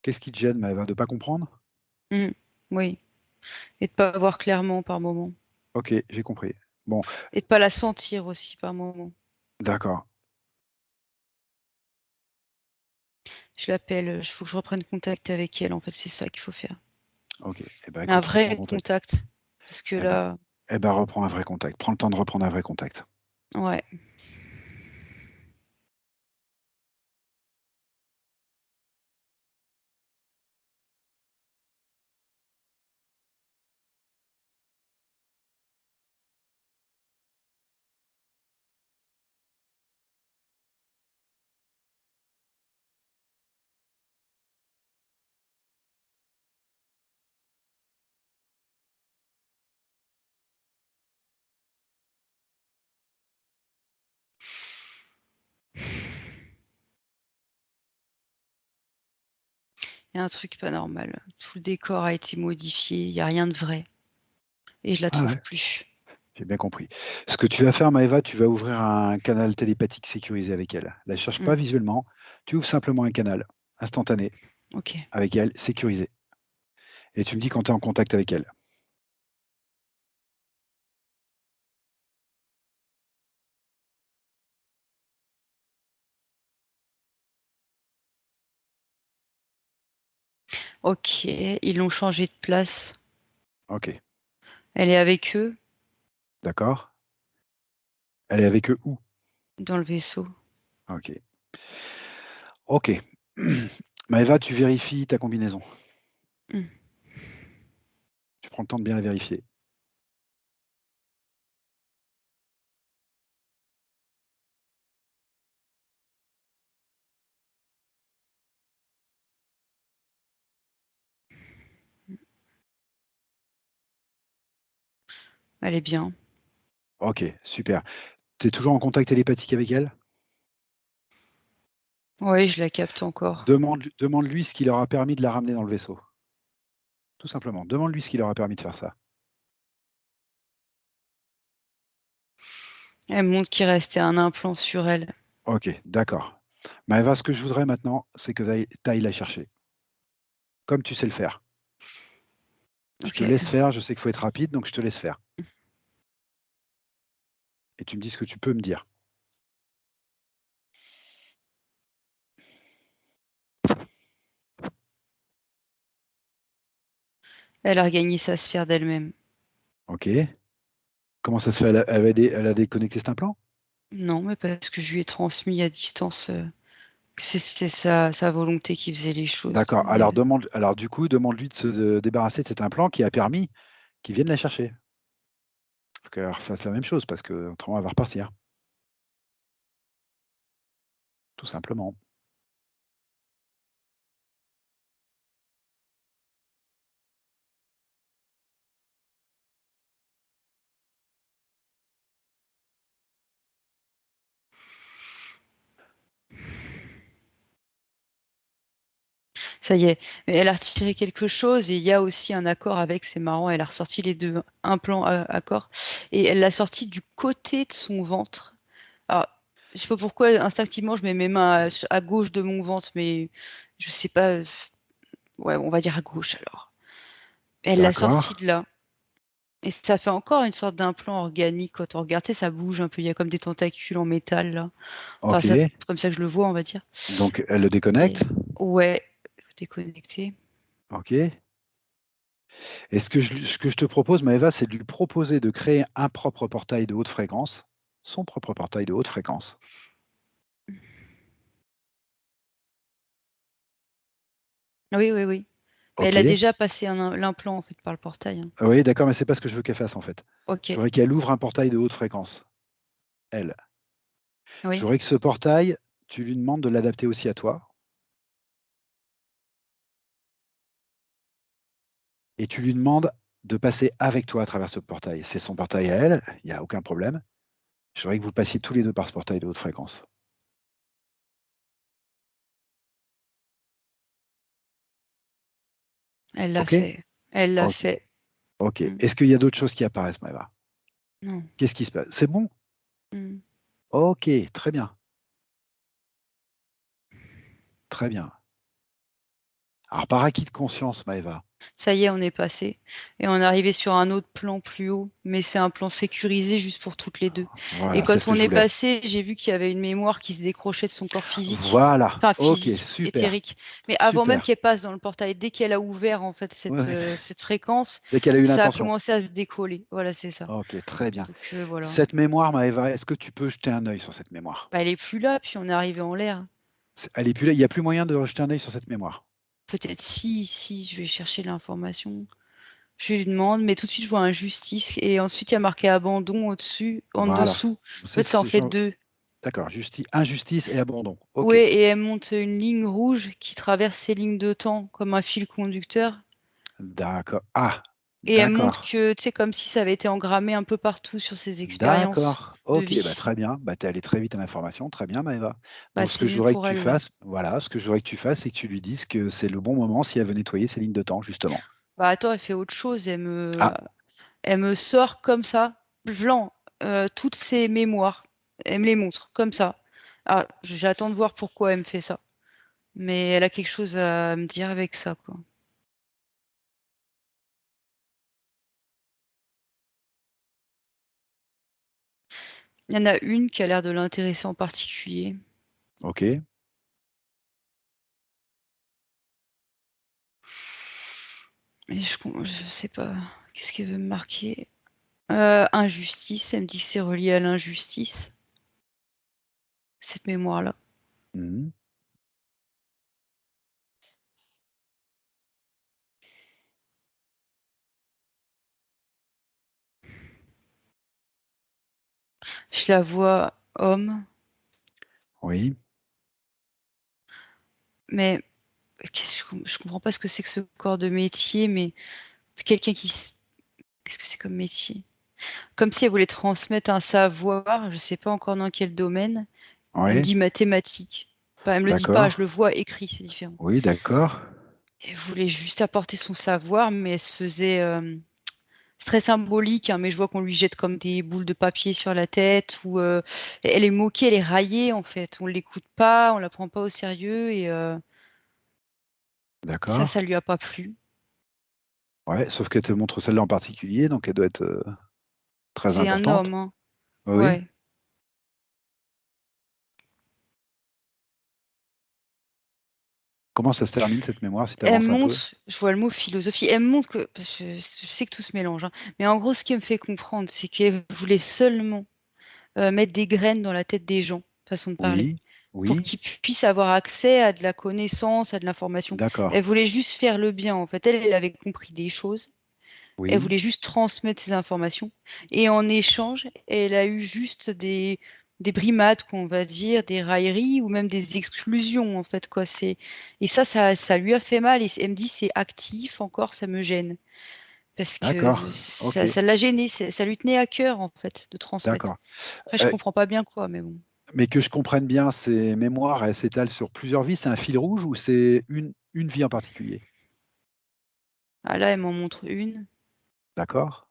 Qu'est-ce qui te gêne, Maëva, de ne pas comprendre? Mmh. Oui, et de pas voir clairement par moment. OK, j'ai compris. Bon, Et de pas la sentir aussi par moment. d'accord. Je l'appelle, faut que je reprenne contact avec elle, en fait, c'est ça qu'il faut faire. OK. Eh ben, Un écoute, reprends vrai contact. contact, parce que Eh ben, là reprends un vrai contact. Prends le temps de reprendre un vrai contact. ouais. Il y a un truc pas normal. Tout le décor a été modifié, il y a rien de vrai et je la Ah trouve ouais, plus. j'ai bien compris. Ce que tu vas faire, Maëva, tu vas ouvrir un canal télépathique sécurisé avec elle. La cherche pas Mmh. visuellement. Tu ouvres simplement un canal instantané OK. avec elle, sécurisé. Et tu me dis quand tu es en contact avec elle. OK, ils l'ont changée de place. OK, Elle est avec eux, d'accord. Elle est avec eux où? dans le vaisseau. OK. OK. Maëva, tu vérifies ta combinaison. Mmh. Tu prends le temps de bien la vérifier. Elle est bien. OK, super. Tu es toujours en contact télépathique avec elle? Oui, je la capte encore. Demande-lui ce qui leur a permis de la ramener dans le vaisseau. Tout simplement. Demande-lui ce qui leur a permis de faire ça. Elle montre qu'il restait un implant sur elle. OK, d'accord. Maëva, ce que je voudrais maintenant, c'est que tu ailles la chercher, comme tu sais le faire. Je te OK. laisse faire, je sais qu'il faut être rapide, donc je te laisse faire. Et tu me dis ce que tu peux me dire. Elle a regagné sa sphère d'elle-même. OK. Comment ça se fait? Elle a déconnecté cet implant? Non, mais parce que je lui ai transmis à distance, que c'était sa volonté qui faisait les choses. D'accord. Mais Alors du coup, demande-lui de se débarrasser de cet implant qui a permis qu'ils viennent la chercher. Faut qu'elle refasse la même chose parce que autrement elle va repartir, tout simplement. Ça y est. Mais elle a retiré quelque chose et il y a aussi un accord avec, c'est marrant, elle a ressorti les deux implants accord et elle l'a sorti du côté de son ventre. Alors, je sais pas pourquoi, instinctivement, je mets mes mains à gauche de mon ventre, mais je sais pas. Ouais, on va dire à gauche alors. Elle l'a D'accord. sorti de là. Et ça fait encore une sorte d'implant organique quand on regarde, tu sais, ça bouge un peu, il y a comme des tentacules en métal là. Enfin, Ok. c'est comme ça que je le vois, on va dire. Donc, elle le déconnecte. Et ouais, faut déconnecter. Ok. Et ce que je te propose, Maëva, c'est de lui proposer de créer un propre portail de haute fréquence, son propre portail de haute fréquence. Oui, oui, oui. Mais elle Ok. a déjà passé l'implant en fait par le portail, hein. Oui, d'accord, mais c'est pas ce que je veux qu'elle fasse en fait. Je Ok, voudrais qu'elle ouvre un portail de haute fréquence, elle. Je oui. voudrais que ce portail, tu lui demandes de l'adapter aussi à toi. Et tu lui demandes de passer avec toi à travers ce portail. C'est son portail à elle, il n'y a aucun problème. Je voudrais que vous passiez tous les deux par ce portail de haute fréquence. Elle l'a Ok? fait. Elle l'a Ok. fait. Ok. Mm. Est-ce qu'il y a d'autres choses qui apparaissent, Maëva? Non. Qu'est-ce qui se passe? C'est bon? Mm. Ok, très bien. Très bien. Alors, par acquis de conscience, Maëva. Ça y est, on est passé. Et on est arrivé sur un autre plan plus haut, mais c'est un plan sécurisé juste pour toutes les deux. Et Voilà, c'est ce quand que on je est voulais. passé, j'ai vu qu'il y avait une mémoire qui se décrochait de son corps physique. Voilà. Enfin, Ok, physique, super. éthérique. Mais avant même Super. qu'elle passe dans le portail, dès qu'elle a ouvert en fait Ouais, ouais. cette fréquence, Dès qu'elle a eu ça a l'intention. commencé à se décoller. Voilà, c'est ça. Ok, très bien. Donc voilà. Cette mémoire, Maëva, est-ce que tu peux jeter un œil sur cette mémoire? Bah, elle est plus là, puis on est arrivé en l'air. Elle est plus là, il n'y a plus moyen de jeter un œil sur cette mémoire. Peut-être si, je vais chercher l'information. Je lui demande, mais tout de suite je vois injustice et ensuite il y a marqué abandon au-dessus, en Voilà. dessous. En fait, ça en fait deux. D'accord, injustice et abandon. Ok, Ouais, et elle monte une ligne rouge qui traverse ces lignes de temps comme un fil conducteur. d'accord. Ah, Et elle montre d'accord. que, tu sais, comme si ça avait été engrammé un peu partout sur ses expériences D'accord. de Ok, bah, vie. très bien. Bah, tu es allé très vite à l'information. Très bien, Maëva. Bah, Donc, ce c'est que je mieux voudrais que pour tu elle, là. fasses, voilà, ce que je voudrais que tu fasses, c'est que tu lui dises que c'est le bon moment si elle veut nettoyer ses lignes de temps, justement. Bah, attends, elle fait autre chose. Ah, Elle me sort comme ça, blanc, toutes ses mémoires. Elle me les montre comme ça. Alors, j'attends de voir pourquoi elle me fait ça. Mais elle a quelque chose à me dire avec ça, quoi. Il y en a une qui a l'air de l'intéresser en particulier. ok. Mais je sais pas. Qu'est-ce qu'elle veut me marquer? Injustice. Elle me dit que c'est relié à l'injustice, cette mémoire-là. Mhm. Je la vois homme, Oui, mais je comprends pas ce que c'est que ce corps de métier, mais quelqu'un qu'est-ce que c'est comme métier? Comme si elle voulait transmettre un savoir, je sais pas encore dans quel domaine. Elle me oui, dit mathématiques. Enfin, elle me le dit pas, d'accord. je le vois écrit, c'est différent. Oui, d'accord. Elle voulait juste apporter son savoir, mais elle se faisait. C'est très symbolique, hein, mais je vois qu'on lui jette comme des boules de papier sur la tête, ou elle est moquée, elle est raillée en fait. On l'écoute pas, on la prend pas au sérieux, et D'accord. ça lui a pas plu. Ouais, sauf qu'elle te montre celle-là en particulier, donc elle doit être très C'est un importante. homme, hein. Oui. Ouais. Comment ça se termine cette mémoire si tu Elle avances me un peu? montre, je vois le mot philosophie, elle me montre que, parce que je sais que tout se mélange, hein, mais en gros, ce qui me fait comprendre, c'est qu'elle voulait seulement mettre des graines dans la tête des gens, façon de parler, Oui, pour oui, qu'ils puissent avoir accès à de la connaissance, à de l'information. d'accord. Elle voulait juste faire le bien, en fait. Elle avait compris des choses. Elle Oui, voulait juste transmettre ces informations. Et en échange, elle a eu juste des brimades, qu'on va dire, des railleries ou même des exclusions, en fait, quoi. Et ça lui a fait mal. Et elle me dit, c'est actif encore, ça me gêne. Parce que d'accord. Ok, ça l'a gêné, ça lui tenait à cœur, en fait, de transmettre. d'accord. Après, je Euh, comprends pas bien quoi, mais bon. mais que je comprenne bien, ces mémoires, elles s'étalent sur plusieurs vies. C'est un fil rouge ou c'est Une vie en particulier. Ah là, elle m'en montre une. D'accord?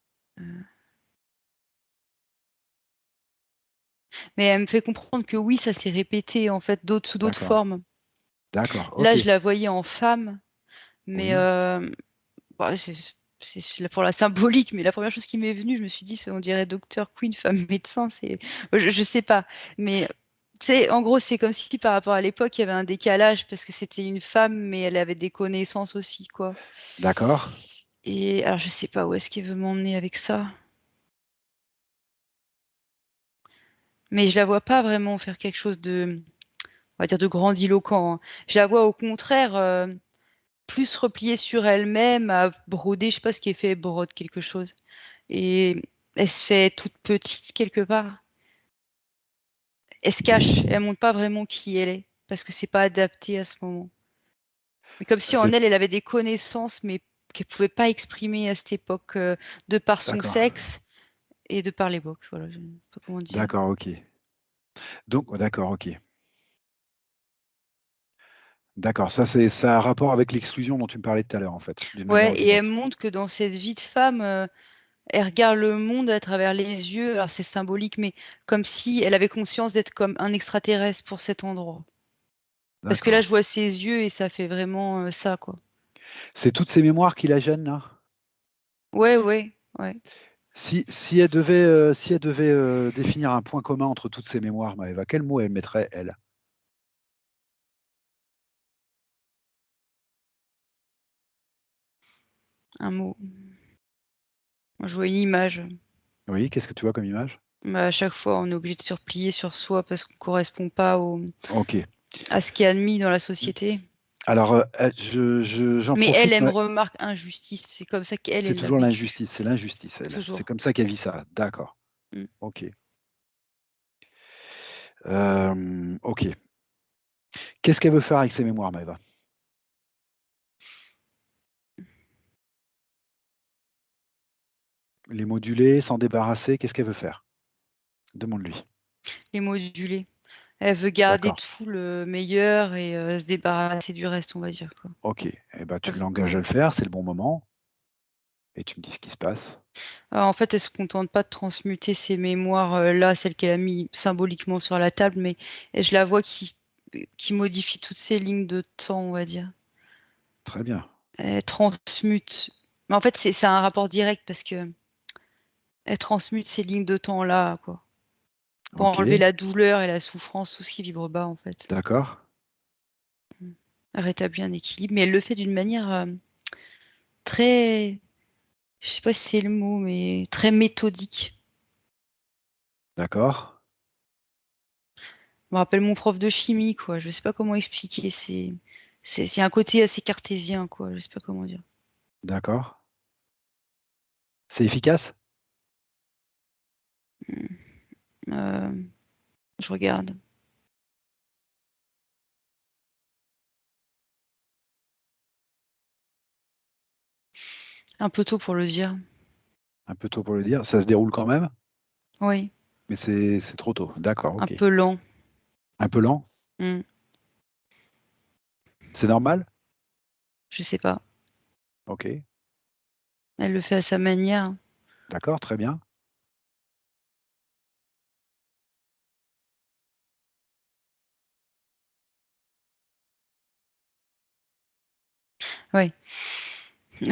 Mais elle me fait comprendre que oui, ça s'est répété en fait sous d'autres D'accord. formes. D'accord, Là, OK. je la voyais en femme, mais Oui. bah, c'est pour la symbolique, mais la première chose qui m'est venue, je me suis dit, on dirait Docteur Queen, femme médecin. Je sais pas, mais en gros, c'est comme si par rapport à l'époque, il y avait un décalage parce que c'était une femme, mais elle avait des connaissances aussi, quoi. D'accord. Et alors, je sais pas où est-ce qu'il veut m'emmener avec ça, mais je la vois pas vraiment faire quelque chose de, on va dire, de grandiloquent, hein. Je la vois au contraire plus repliée sur elle-même, à broder, je sais pas ce qui est fait, elle brode quelque chose. Et elle se fait toute petite quelque part. Elle se cache, elle montre pas vraiment qui elle est, parce que c'est pas adapté à ce moment. Mais comme si en C'est elle avait des connaissances, mais qu'elle pouvait pas exprimer à cette époque, de par son d'accord. sexe et de par l'époque. Voilà, je ne sais pas comment dire. D'accord, OK. Donc d'accord, OK. D'accord, ça a un rapport avec l'exclusion dont tu me parlais tout à l'heure, en fait, d'une manière Ouais, ou et d'une elle autre. montre que dans cette vie de femme, elle regarde le monde à travers les yeux. Alors c'est symbolique, mais comme si elle avait conscience d'être comme un extraterrestre pour cet endroit. Parce que là, D'accord. je vois ses yeux et ça fait vraiment ça, quoi. C'est toutes ces mémoires qui la gênent, là? Ouais, ouais, ouais. Si elle devait définir un point commun entre toutes ces mémoires, Maëva, quel mot elle mettrait, elle? Un mot. Moi, je vois une image. Oui, qu'est-ce que tu vois comme image? Bah, à chaque fois, on est obligé de se replier sur soi parce qu'on correspond pas OK. à ce qui est admis dans la société. Alors, j'en Mais elle, profite, elle me remarque injustice. C'est comme ça qu'elle, c'est elle l'a toujours vécu. l'injustice, c'est l'injustice, elle. C'est Toujours. comme ça qu'elle vit ça. D'accord. Mm. OK. OK. Qu'est-ce qu'elle veut faire avec ses mémoires, Maëva? Les moduler, s'en débarrasser, qu'est-ce qu'elle veut faire? Demande-lui. Les modulés. Elle veut garder D'accord. tout le meilleur et se débarrasser du reste, on va dire, quoi. OK. Eh ben, tu l'engages Ouais. à le faire, c'est le bon moment et tu me dis ce qui se passe. En fait, elle se contente pas de transmuter ses mémoires, là, celles qu'elle a mis symboliquement sur la table, mais je la vois qui modifie toutes ces lignes de temps, on va dire. Très bien. Elle transmute. Mais en fait, c'est un rapport direct parce que elle transmute ces lignes de temps-là, quoi. Pour enlever OK. la douleur et la souffrance, tout ce qui vibre bas, en fait. D'accord. Elle rétablit un équilibre, mais elle le fait d'une manière très, je sais pas si c'est le mot, mais très méthodique. D'accord. Je me rappelle mon prof de chimie, quoi. Je sais pas comment expliquer. C'est un côté assez cartésien, quoi. Je sais pas comment dire. D'accord. C'est efficace? Euh, je regarde. Un peu tôt pour le dire. Un peu tôt pour le dire. Ça se déroule quand même, Oui, mais c'est trop tôt. D'accord, un OK. peu lent. Un peu lent? Hmm, C'est normal? je sais pas. OK. Elle le fait à sa manière. D'accord, très bien. Ouais.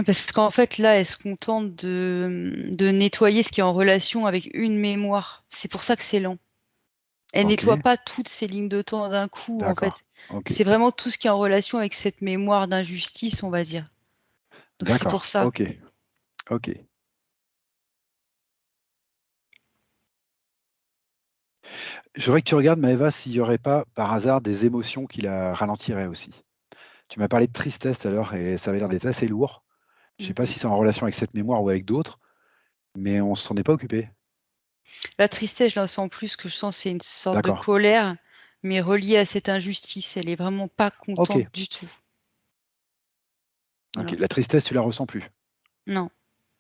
Parce qu'en fait, là, elle se contente de nettoyer ce qui est en relation avec une mémoire. C'est pour ça que c'est lent. Elle nettoie OK. pas toutes ces lignes de temps d'un coup, en D'accord. fait. OK. C'est vraiment tout ce qui est en relation avec cette mémoire d'injustice, on va dire. Donc c'est pour D'accord. ça. OK. OK. Je voudrais que tu regardes, Maëva, s'il n'y aurait pas, par hasard, des émotions qui la ralentiraient aussi. Tu m'as parlé de tristesse tout à l'heure et ça avait l'air d'être assez lourd. Je ne sais pas Mhm. si c'est en relation avec cette mémoire ou avec d'autres, mais on s'en est pas occupé. La tristesse, je la sens plus, que je sens, c'est une sorte de D'accord. colère, mais reliée à cette injustice. Elle est vraiment pas contente OK. du tout. OK. Voilà. La tristesse, tu la ressens plus? Non.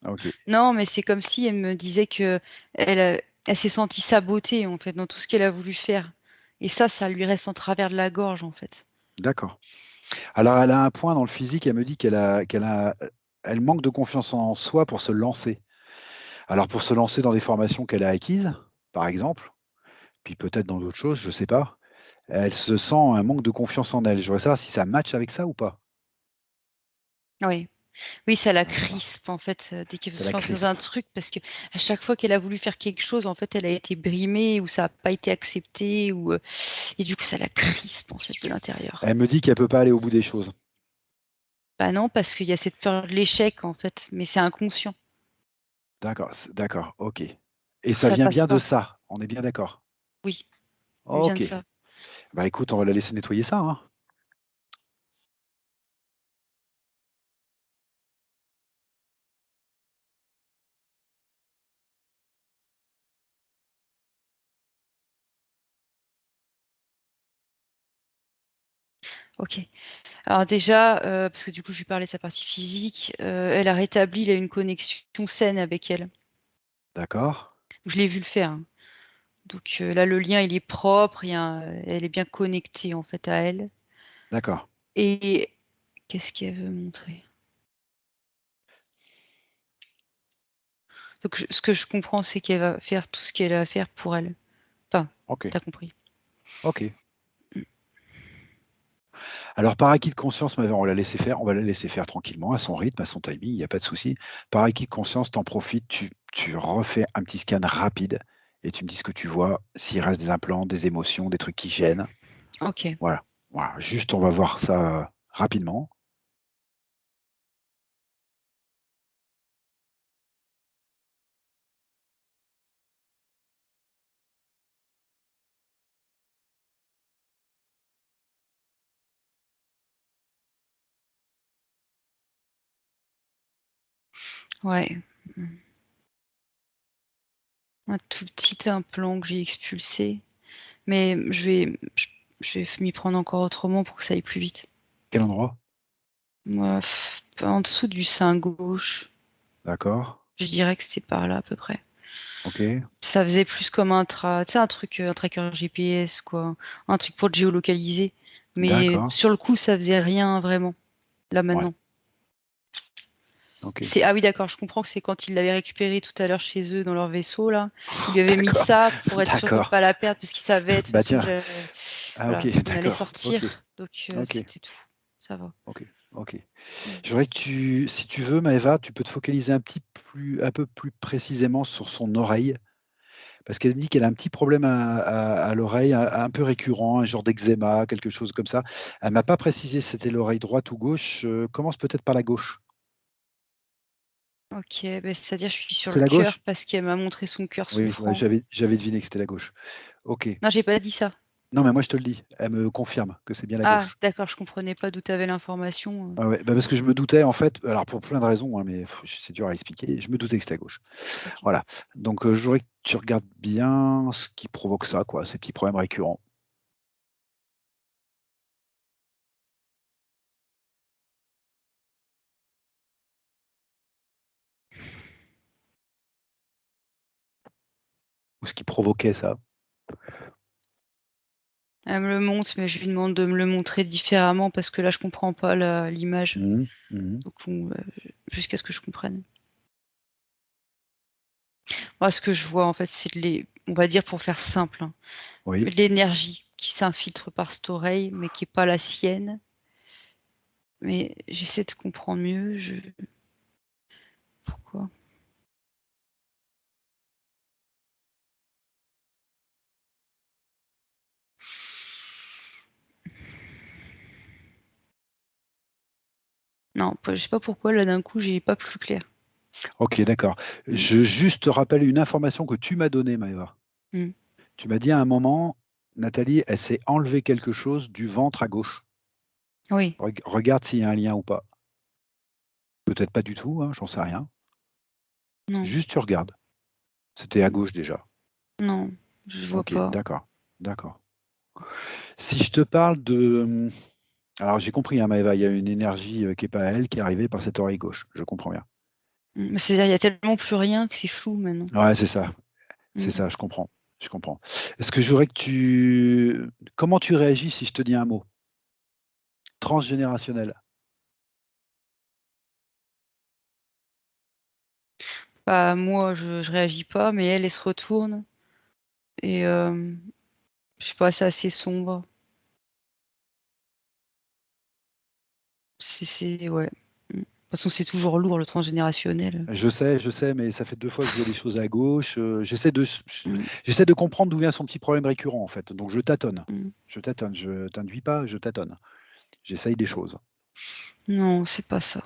OK. Non, mais c'est comme si elle me disait que elle s'est sentie sabotée, en fait, dans tout ce qu'elle a voulu faire. Et ça lui reste en travers de la gorge, en fait. D'accord. Alors, elle a un point dans le physique, elle me dit elle manque de confiance en soi pour se lancer. Alors, pour se lancer dans des formations qu'elle a acquises, par exemple, puis peut-être dans d'autres choses, je ne sais pas, elle se sent un manque de confiance en elle. Je voudrais savoir si ça match avec ça ou pas. Oui. Oui, ça la Voilà, crispe en fait, dès qu'elle veut ça se la lancer dans un crispe. truc parce qu'à chaque fois qu'elle a voulu faire quelque chose, en fait, elle a été brimée ou ça a pas été accepté et du coup, ça la crispe en fait de l'intérieur. Elle me dit qu'elle peut pas aller au bout des choses. Bah non, parce qu'il y a cette peur de l'échec en fait, mais c'est inconscient. D'accord, d'accord, ok. Et ça Ça vient passe bien de pas. ça, on est bien d'accord. Oui, ça vient de Ok. ça. Bah écoute, on va la laisser nettoyer ça, hein. OK. Alors déjà, parce que du coup, je lui parlais de sa partie physique, elle a rétabli là une connexion saine avec elle. D'accord, Je l'ai vu le faire, hein. Donc là, le lien, il est propre, elle est bien connectée en fait à elle. d'accord. Et qu'est-ce qu'elle veut montrer? Donc ce que je comprends, c'est qu'elle va faire tout ce qu'elle a à faire pour elle. Enfin, Ok, tu as compris. ok. Mmh. Alors, par acquis de conscience, on la laisser faire, on va la laisser faire tranquillement, à son rythme, à son timing, il n'y a pas de souci. Par acquis de conscience, t'en profites, tu refais un petit scan rapide et tu me dis ce que tu vois, s'il reste des implants, des émotions, des trucs qui gênent. OK. Voilà. Voilà. Juste, on va voir ça rapidement. Ouais. Mmh. Un tout petit implant que j'ai expulsé, mais je vais m'y prendre encore autrement pour que ça aille plus vite. Quel endroit? Moi, en dessous du sein gauche, D'accord. je dirais que c'était par là à peu près. Ok. Ça faisait plus comme tu sais, un tracker GPS, quoi. Un truc pour te géolocaliser. Mais D'accord. sur le coup, ça faisait rien vraiment. Là Ouais. maintenant. Ok. Ah oui, d'accord, je comprends que c'est quand ils l'avaient récupéré tout à l'heure chez eux dans leur vaisseau là. Ils lui avaient mis D'accord. ça pour être sûr de D'accord. pas la perdre parce qu'ils savaient de toute Bah façon tiens. Ah ok, voilà, on allait d'accord. Ok. sortir. Donc Ok. c'était tout. Ça va. Ok. Ok. Mm. Je voudrais que si tu veux, Maëva, tu peux te focaliser un peu plus précisément sur son oreille, parce qu'elle me dit qu'elle a un petit problème à l'oreille, un peu récurrent, un genre d'eczéma, quelque chose comme ça. Elle m'a pas précisé si c'était l'oreille droite ou gauche. Commence peut-être par la gauche. Ok, bah, c'est-à-dire je suis sur C'est le la cœur gauche? parce qu'elle m'a montré son cœur Oui, ouais, souffrant. j'avais deviné que c'était la gauche. Ok. Non, j'ai pas dit ça. Non, mais moi je te le dis. Elle me confirme que c'est bien la Ah, gauche. d'accord, je comprenais pas d'où tu avais l'information. Ah ouais, bah parce que je me doutais en fait, alors pour plein de raisons, hein, mais c'est dur à expliquer, je me doutais que c'était à gauche. Ok. Voilà. Donc je voudrais que tu regardes bien ce qui provoque ça, quoi, ces petits problèmes récurrents. Ou ce qui provoquait ça. Elle me le montre, mais je lui demande de me le montrer différemment parce que là je comprends pas l'image. Mhm, mhm. Donc jusqu'à ce que je comprenne. Moi, ce que je vois en fait, c'est on va dire pour faire simple, hein, Oui. l'énergie qui s'infiltre par cette oreille, mais qui est pas la sienne. Mais j'essaie de comprendre mieux. Pourquoi? Non, je sais pas pourquoi, là d'un coup, j'ai pas plus clair. Ok, d'accord. Mm, Je juste te rappelle une information que tu m'as donnée, Maëva. mm. Tu m'as dit à un moment, Nathalie, elle s'est enlevé quelque chose du ventre à gauche. Oui, Regarde s'il y a un lien ou pas. Peut-être pas du tout, hein, j'en sais rien. non, Juste tu regardes. C'était à gauche déjà. non, je vois Ok, pas. d'accord, d'accord. Si je te parle de... Alors j'ai compris, hein, Maëva, il y a une énergie qui n'est pas à elle, qui est arrivée par cette oreille gauche. Je comprends bien. C'est-à-dire, il y a tellement plus rien que c'est flou maintenant. Ouais, c'est Mm. ça, je comprends. Je comprends. Est-ce que je voudrais que tu... Comment tu réagis si je te dis un mot? transgénérationnel. Bah, moi, je réagis pas, mais elle se retourne. Et je sais pas, c'est assez sombre. Ouais. De toute façon, c'est toujours lourd, le transgénérationnel. Je sais, mais ça fait 2 fois que je vois des choses à gauche. J'essaie Mm, de comprendre d'où vient son petit problème récurrent, en fait. Donc je tâtonne. mm. Je t'induis pas, je tâtonne. J'essaye des choses. Non, c'est pas ça.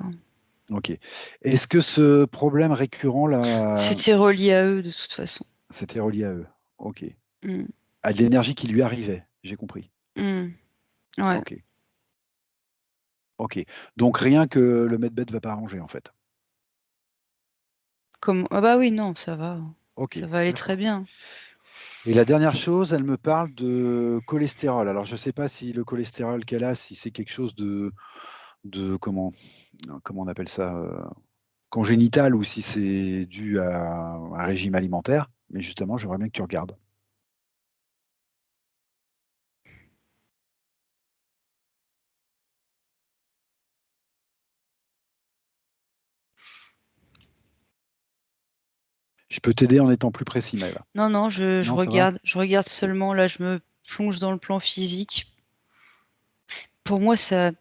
Ok. Est-ce que ce problème récurrent, là, C'était relié à eux, de toute façon. c'était relié à eux? Ok. Mm, À de l'énergie qui lui arrivait, j'ai compris. mm. Ouais. Ok. Ok. Donc rien que le medbed va pas arranger, en fait. Ah bah oui, non, ça va. Ok, Ça va aller très d'accord. bien. Et la dernière chose, elle me parle de cholestérol. Alors, je ne sais pas si le cholestérol qu'elle a, si c'est quelque chose de comment on appelle ça, congénital, ou si c'est dû à un régime alimentaire. Mais justement, j'aimerais bien que tu regardes. Je peux t'aider en étant plus précis, Maëva. Non, non, je Non, ça va? regarde. Je regarde Ok. seulement. Là, je me plonge dans le plan physique. Pour moi, c'est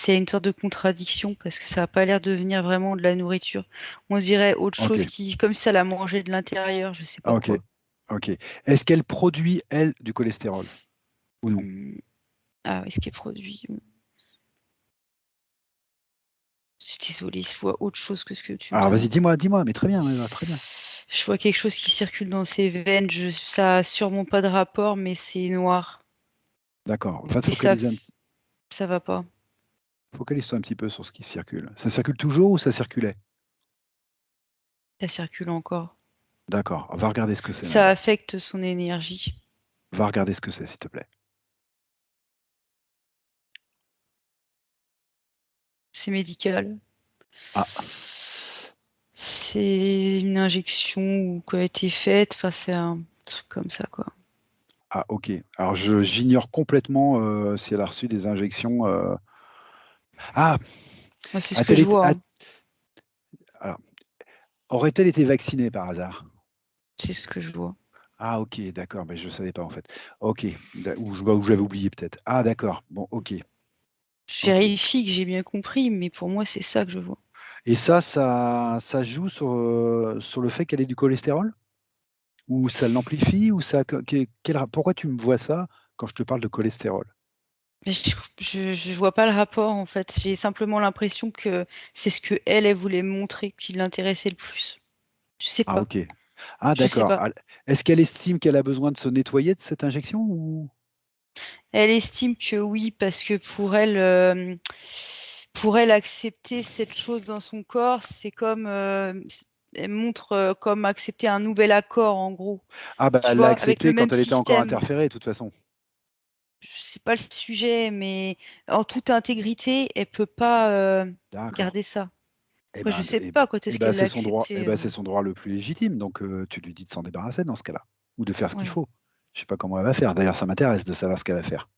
une sorte de contradiction parce que ça n'a pas l'air de venir vraiment de la nourriture. On dirait autre Ok. chose qui, comme si ça la mangeait de l'intérieur. Je sais pas Ok. quoi. Ok. Est-ce qu'elle produit, elle, du cholestérol ou non? Hmm. Ah oui, ce qui est produit. Je suis désolée, je vois autre chose que ce que tu me Alors, vas-y, demandes. dis-moi, mais très bien, Maëva, très bien. Je vois quelque chose qui circule dans ses veines. Ça a sûrement pas de rapport, mais c'est noir. D'accord. Va te Et focaliser ça va pas. focalise-toi un petit peu sur ce qui circule. Ça circule toujours ou ça circulait? Ça circule encore. D'accord. Va regarder ce que c'est, Ça Maëva. affecte son énergie. Va regarder ce que c'est, s'il te plaît. C'est médical. Ah, C'est une injection qui a été faite. Enfin, c'est un truc comme ça, quoi. ah, ok. Alors, j'ignore complètement si elle a reçu des injections. Ah, Moi, c'est ce que a-t-elle je été, vois, hein. alors, aurait-elle été vaccinée par hasard? C'est ce que je vois. Ah, ok, d'accord, mais je ne savais pas en fait. Ok, ou j'avais oublié peut-être. Ah, d'accord, bon, ok, Je ok. vérifie que j'ai bien compris, mais pour moi, c'est ça que je vois. Et ça joue sur le fait qu'elle ait du cholestérol? Ou ça l'amplifie? Ou ça, pourquoi tu me vois ça quand je te parle de cholestérol? Mais je vois pas le rapport, en fait. J'ai simplement l'impression que c'est ce que elle voulait montrer qui l'intéressait le plus. Je sais Ah, pas. ok. Ah, Je sais d'accord. pas. Est-ce qu'elle estime qu'elle a besoin de se nettoyer de cette injection ou... Elle estime que oui, parce que pour elle, accepter cette chose dans son corps, c'est comme, elle montre comme accepter un nouvel accord, en gros. Ah, bah, Tu elle l'a vois, avec le accepté même quand elle était encore système. interférée, de toute façon. C'est pas le sujet, mais en toute intégrité, elle peut pas D'accord. garder ça. Eh Après, je ben, sais pas quand est-ce qu'elle l'a c'est son droit. Eh accepté. ben, c'est son droit le plus légitime. Donc, tu lui dis de s'en débarrasser dans ce cas-là, ou de faire ce qu'il Ouais. faut. Je sais pas comment elle va faire. D'ailleurs, ça m'intéresse de savoir ce qu'elle va faire.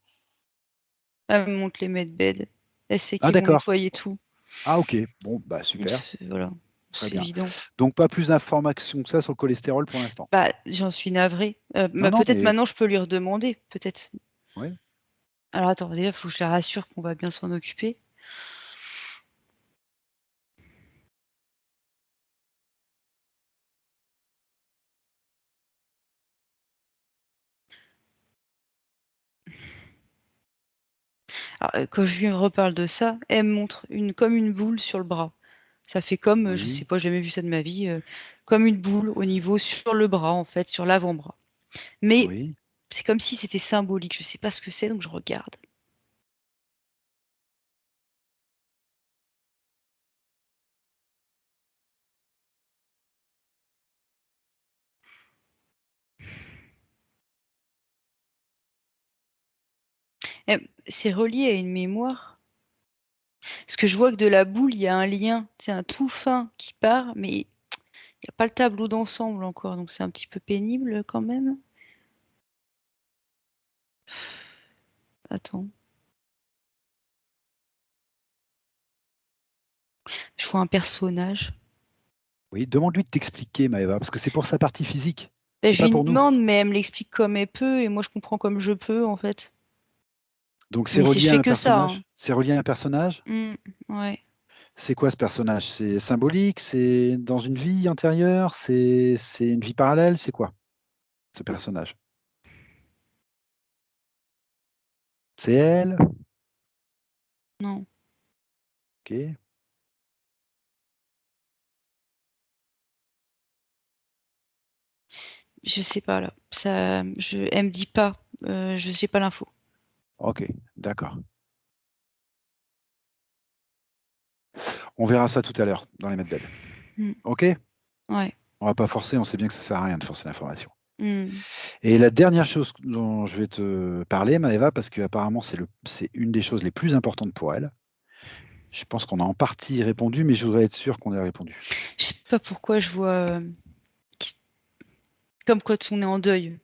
Elle me montre les medbeds. Elle sait Ah, qu'ils vont d'accord. nettoyer tout. Ah, ok. Bon, bah, Donc, super. voilà, Très c'est bien. évident. Donc, pas plus d'informations que ça sur le cholestérol pour l'instant. Bah, j'en suis navrée. Non, non, Peut-être mais maintenant je peux lui redemander, peut-être. ouais. Alors attends, déjà, il faut que je la rassure qu'on va bien s'en occuper. Alors, quand je lui reparle de ça, elle me montre comme une boule sur le bras. Ça fait comme, je sais Oui, pas, j'ai jamais vu ça de ma vie, comme une boule au niveau sur le bras, en fait, sur l'avant-bras. Mais oui. c'est comme si c'était symbolique. Je sais pas ce que c'est, donc je regarde. C'est relié à une mémoire. Parce que je vois que de la boule, il y a un lien, c'est un tout fin qui part, mais il n'y a pas le tableau d'ensemble encore, donc c'est un petit peu pénible quand même. Attends. soit un personnage. Oui, demande-lui de t'expliquer, Maëva, parce que c'est pour sa partie physique. Ben, C'est je pas lui pour nous. demande, mais elle me l'explique comme elle peut, et moi je comprends comme je peux, en fait. Donc c'est Mais je relié à fais un que ça, hein. personnage. C'est relié à un personnage. Ouais. C'est quoi ce personnage? C'est symbolique? C'est dans une vie antérieure? C'est une vie parallèle? C'est quoi ce personnage? C'est elle? Non, Ok. je sais pas là. Elle me dit pas. Je sais pas l'info. Ok, d'accord. On verra ça tout à l'heure dans les medbed. Mm. Ok? Ouais. On va pas forcer, on sait bien que ça sert à rien de forcer l'information. Mm. Et la dernière chose dont je vais te parler, Maëva, parce qu'apparemment c'est une des choses les plus importantes pour elle. Je pense qu'on a en partie répondu, mais je voudrais être sûr qu'on ait répondu. Je sais pas pourquoi je vois comme quand on est en deuil.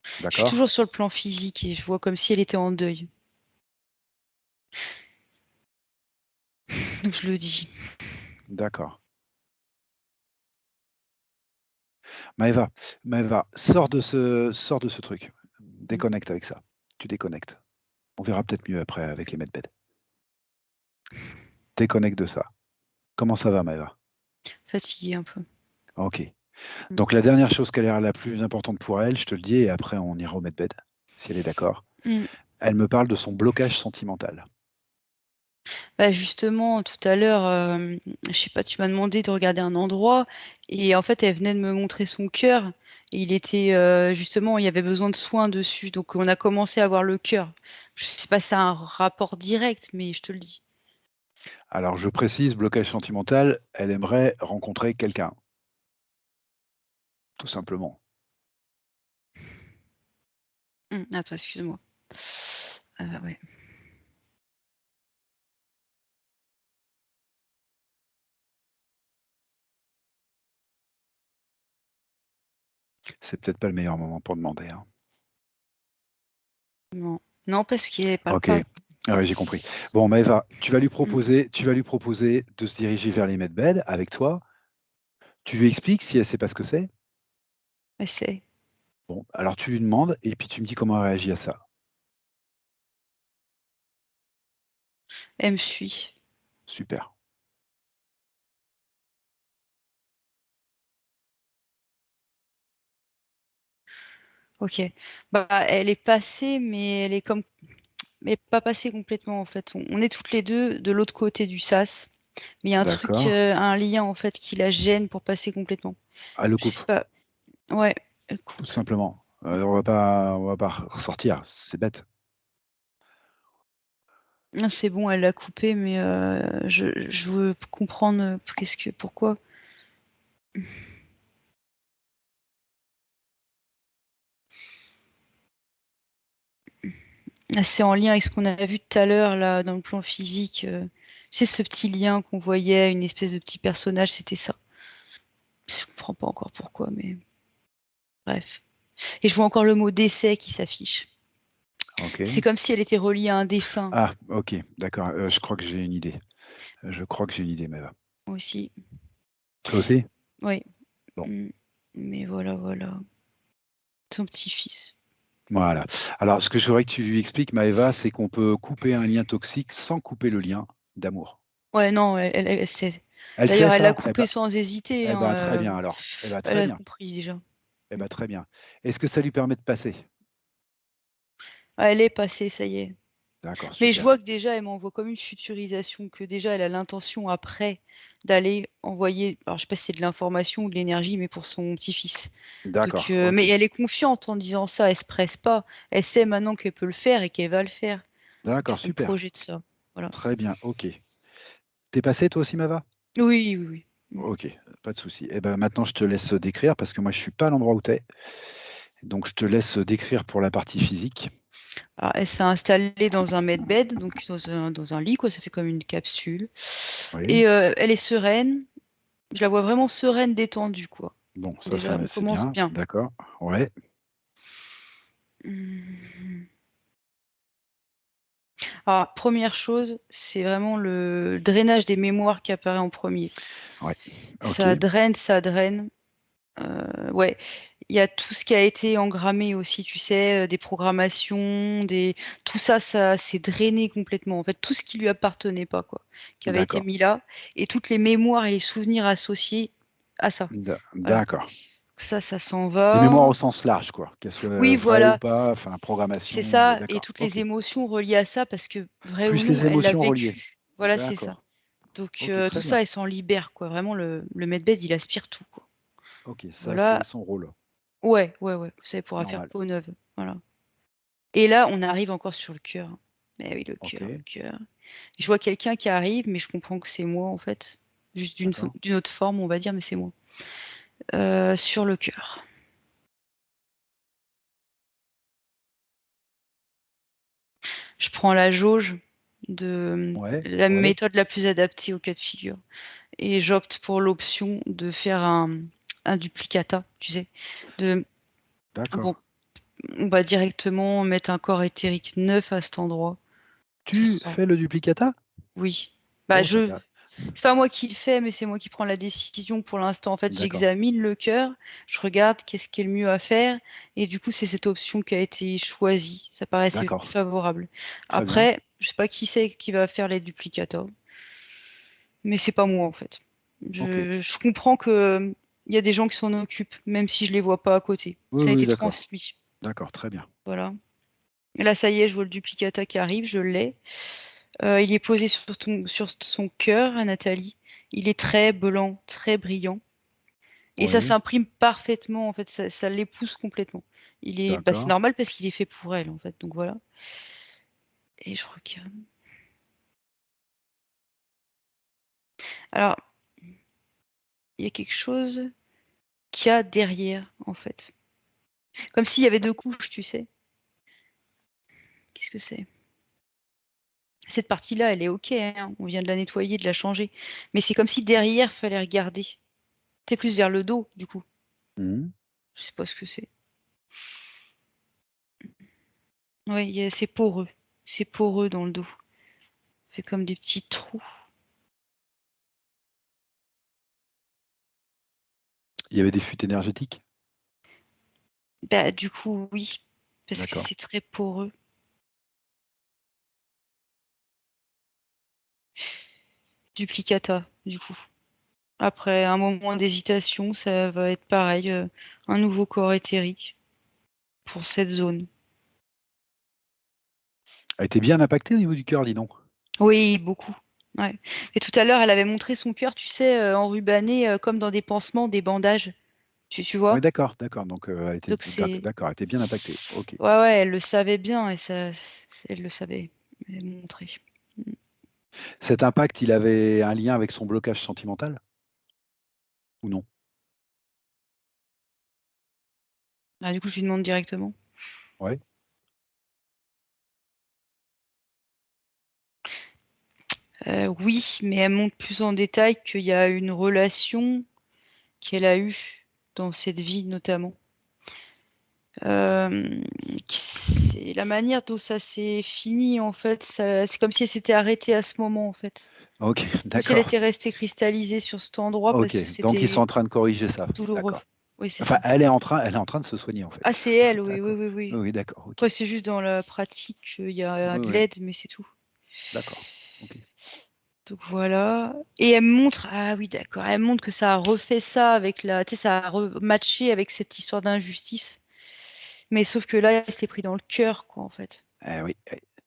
Je suis D'accord? toujours sur le plan physique et je vois comme si elle était en deuil. Donc je le dis. D'accord. Maëva, Maëva, sors de ce truc. Déconnecte avec ça. Tu déconnectes. On verra peut-être mieux après avec les medbed. Déconnecte de ça. Comment ça va, Maëva? Fatiguée un peu. Ok. Mm. Donc la dernière chose qui a l'air la plus importante pour elle, je te le dis, et après on ira au medbed, si elle est d'accord. Mm. Elle me parle de son blocage sentimental. Bah justement, tout à l'heure, je sais pas, tu m'as demandé de regarder un endroit et en fait, elle venait de me montrer son cœur et il était justement, il y avait besoin de soins dessus, donc on a commencé à voir le cœur. Je sais pas si c'est un rapport direct, mais je te le dis. Alors je précise, blocage sentimental, elle aimerait rencontrer quelqu'un, tout simplement. Attends, excuse-moi. Ouais. C'est peut-être pas le meilleur moment pour demander, hein. Non, non, parce qu'elle parle Ok, pas. ah ouais, j'ai compris. Bon, Maëva, tu vas lui Mm. proposer de se diriger vers les medbed avec toi. Tu lui expliques si elle sait pas ce que c'est. Essaye. Bon, alors tu lui demandes et puis tu me dis comment elle réagit à ça. Elle me suit. Super. Ok. Bah, elle est passée, mais elle est comme, mais pas passée complètement en fait. On est toutes les deux de l'autre côté du sas. Mais il y a un truc, D'accord. un lien en fait qui la gêne pour passer complètement. Elle le Je coupe, sais pas. Ouais, elle tout coupe. simplement. On va pas ressortir, c'est bête. Non, c'est bon, elle l'a coupé, mais je veux comprendre pourquoi. Ah, c'est en lien avec ce qu'on a vu tout à l'heure là dans le plan physique. C'est ce petit lien qu'on voyait, une espèce de petit personnage, c'était ça. Je comprends pas encore pourquoi, mais bref. Et je vois encore le mot décès qui s'affiche. Ok. C'est comme si elle était reliée à un défunt. Ah, ok, d'accord. Je crois que j'ai une idée. Je crois que j'ai une idée, Maëva. Moi aussi. Toi aussi? Oui. Bon, Mm. Mais voilà, voilà. Son petit-fils. voilà. Alors, ce que je voudrais que tu lui expliques, Maëva, c'est qu'on peut couper un lien toxique sans couper le lien d'amour. Ouais, non, elle sait. Elle sait D'ailleurs, elle l'a ça? coupé sans hésiter, Eh hein, ben, très bien alors. Eh ben, elle très a bien. compris déjà. Eh Mm. ben, très bien. Est-ce que ça lui permet de passer? Ah, elle est passée, ça y est. D'accord, Mais je super. vois que déjà, elle m'envoie comme une futurisation, que déjà, elle a l'intention après d'aller envoyer, alors je sais pas si c'est de l'information ou de l'énergie, mais pour son petit-fils. Donc, D'accord, mais ok. elle est confiante en disant ça, elle se presse pas. Elle sait maintenant qu'elle peut le faire et qu'elle va le faire. D'accord, Elle me super. projette ça. Voilà. Très bien, ok. T'es passé toi aussi, Maëva? Oui, oui, oui. Mm. Ok, pas de souci. Eh ben, maintenant, je te laisse décrire parce que moi, je suis pas à l'endroit où tu es. Donc, je te laisse décrire pour la partie physique. Alors, elle s'est installée dans un medbed, donc dans un lit, quoi. Ça fait comme une capsule. Oui. Et elle est sereine. Je la vois vraiment sereine, détendue, quoi. Bon, ça, Déjà, on c'est commence bien. bien. D'accord. Ouais. Mhm. Alors, première chose, c'est vraiment le drainage des mémoires qui apparaît en premier. Ouais. Ok. Ça draine, ça draine. Ouais, il y a tout ce qui a été engrammé aussi, tu sais, des programmations, tout ça, ça s'est drainé complètement. En fait, tout ce qui lui appartenait pas, quoi, qui avait été D'accord. mis là, et toutes les mémoires et les souvenirs associés à ça. Voilà. D'accord. Ça s'en Les va. mémoires au sens large, quoi. Qu'elles soient Oui, vraies ou voilà, pas, enfin, c'est programmation, ça, et d'accord. toutes les Ok. émotions reliées à ça, parce que vrai ou Plus non, les elle l'a émotions reliées. vécu. Voilà, c'est ça. D'accord. Donc Ok, tout très bien. ça, elle s'en libère, quoi. Vraiment, le medbed, il aspire tout, quoi. Ok, ça, c'est Voilà. son rôle. Ouais, ouais, ouais. Ça pourra faire Normal. peau neuve. Voilà. Et là, on arrive encore sur le cœur. Eh oui, le Ok, cœur, le cœur. Je vois quelqu'un qui arrive, mais je comprends que c'est moi, en fait. Juste d'accord. d'une autre forme, on va dire, mais c'est moi. Sur le cœur. Je prends la jauge de Ouais, la ouais, méthode la plus adaptée au cas de figure. Et j'opte pour l'option de faire un duplicata, tu sais. De, d'accord. bon, on va directement mettre un corps éthérique neuf à cet endroit. Ça Tu sent. fais le duplicata? Oui. Bah, Oh, c'est intéressant. c'est pas moi qui le fais, mais c'est moi qui prends la décision pour l'instant. En fait, D'accord, j'examine le cœur, je regarde qu'est-ce qui est le mieux à faire, et du coup, c'est cette option qui a été choisie. Ça paraissait le plus d'accord. favorable. Très bien. Après, je sais pas qui c'est qui va faire les duplicata, mais c'est pas moi en fait. Ok. Je comprends que il y a des gens qui s'en occupent, même si je les vois pas à côté. Oui, Ça a oui, été d'accord. transmis. D'accord, très bien. Voilà. Et là, ça y est, je vois le duplicata qui arrive, je l'ai. Il est posé sur son cœur à Nathalie. Il est très blanc, très brillant. Et ça Oui, s'imprime parfaitement, en fait, ça l'épouse complètement. C'est d'accord. normal parce qu'il est fait pour elle, en fait. Donc voilà. Et je regarde. Alors, il y a quelque chose qu'il y a derrière, en fait. Comme s'il y avait deux couches, tu sais. Qu'est-ce que c'est? Cette partie-là, elle est OK, hein. On vient de la nettoyer, de la changer. Mais c'est comme si derrière, fallait regarder. C'est plus vers le dos, du coup. Mhm. Je sais pas ce que c'est. Oui, c'est poreux. C'est poreux dans le dos. Fait comme des petits trous. Il y avait des fuites énergétiques? Bah, du coup, oui. Parce que D'accord. c'est très poreux. Duplicata, du coup. Après un moment d'hésitation, ça va être pareil. Un nouveau corps éthérique pour cette zone. Elle était bien impactée au niveau du cœur, dis donc. Oui, beaucoup. Ouais. Et tout à l'heure, elle avait montré son cœur, tu sais, enrubanné, comme dans des pansements, des bandages. Tu Oui, vois? d'accord, d'accord. Donc, Donc c'est. d'accord, elle était bien impactée. Ok. Ouais, ouais, elle le savait bien et ça, elle le savait. Elle m'a montré. Mm. Cet impact, il avait un lien avec son blocage sentimental ou non? Ah, du coup, je lui demande directement. Ouais. Oui, mais elle montre plus en détail qu'il y a une relation qu'elle a eue dans cette vie, notamment. Euh, c'est la manière dont ça s'est fini, en fait. C'est comme si elle s'était arrêtée à ce moment, en fait. Ok, Comme si elle d'accord. était restée cristallisée sur cet endroit Ok. parce que Donc, ils sont c'était en train de corriger ça. douloureux. D'accord. Oui, c'est Enfin, ça. elle est en train de se soigner, en Ah, fait. c'est elle, oui, oui, D'accord. oui, oui. Oui, oui, d'accord. Ok. Après, c'est juste dans la pratique qu'il y a Oui, de oui. l'aide, mais c'est tout. D'accord. Ok. Donc voilà. Et elle me montre, ah oui, d'accord, elle me montre que ça a refait ça avec tu sais, ça a rematché avec cette histoire d'injustice. Mais sauf que là, elle s'était pris dans le cœur, quoi, en fait. Oui.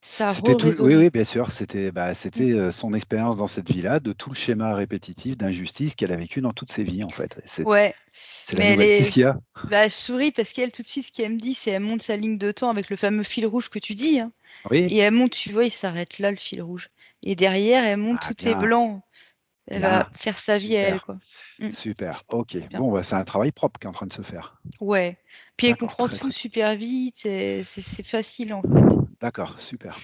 Ça a C'était tout. Oui, oui, re-résonné. bien sûr. C'était, bah, Mm. c'était son expérience dans cette vie-là, de tout le schéma répétitif d'injustice qu'elle a vécu dans toutes ses vies, en fait. Ouais. C'est la Mais elle nouvelle. Qu'est-ce est. qu'il y a? Bah, je souris parce qu'elle, tout de suite, ce qu'elle me dit, c'est elle monte sa ligne de temps avec le fameux fil rouge que tu dis, hein. Oui. Et elle monte, tu vois, il s'arrête là, le fil rouge. Et derrière, elle monte, Ah, tout est bien, blanc. Elle va bien. faire sa vie à elle, Super, quoi. Mm. super. Ok. C'est bien. Bon, bah, c'est un travail propre qui est en train de se faire. Ouais. Puis elle D'accord, comprend très, tout très. super vite, c'est facile, en fait. D'accord, super.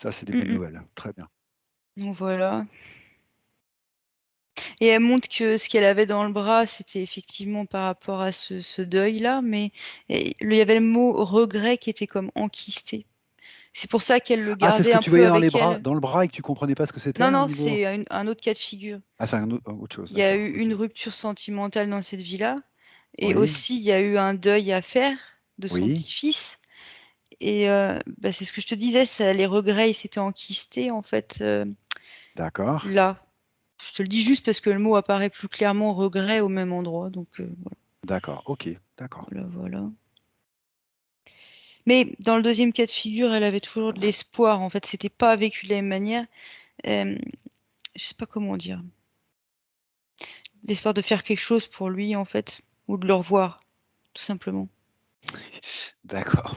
Ça, c'est des Mm, bonnes mm. nouvelles. Très bien. Donc voilà. Et elle montre que ce qu'elle avait dans le bras, c'était effectivement par rapport à ce deuil-là, mais il y avait le mot regret qui était comme enquisté. C'est pour ça qu'elle le Ah, c'est ce gardait que un tu peu voyais avec elle. dans le bras et que tu comprenais pas ce que c'était Non, au non, niveau. c'est un autre cas de figure. Ah, c'est autre chose, Il y a d'accord. eu Ok. une rupture sentimentale dans cette vie-là. Et Oui, aussi, il y a eu un deuil à faire de son oui, petit-fils. Et bah, c'est ce que je te disais, les regrets, ils s'étaient enquistés, en fait, d'accord, là. Je te le dis juste parce que le mot apparaît plus clairement regret au même endroit. Donc, d'accord, ok, d'accord. voilà, voilà. Mais dans le deuxième cas de figure, elle avait toujours de l'espoir. En fait, c'était pas vécu de la même manière. Euh, je sais pas comment dire. L'espoir de faire quelque chose pour lui, en fait, ou de le revoir, tout simplement. D'accord,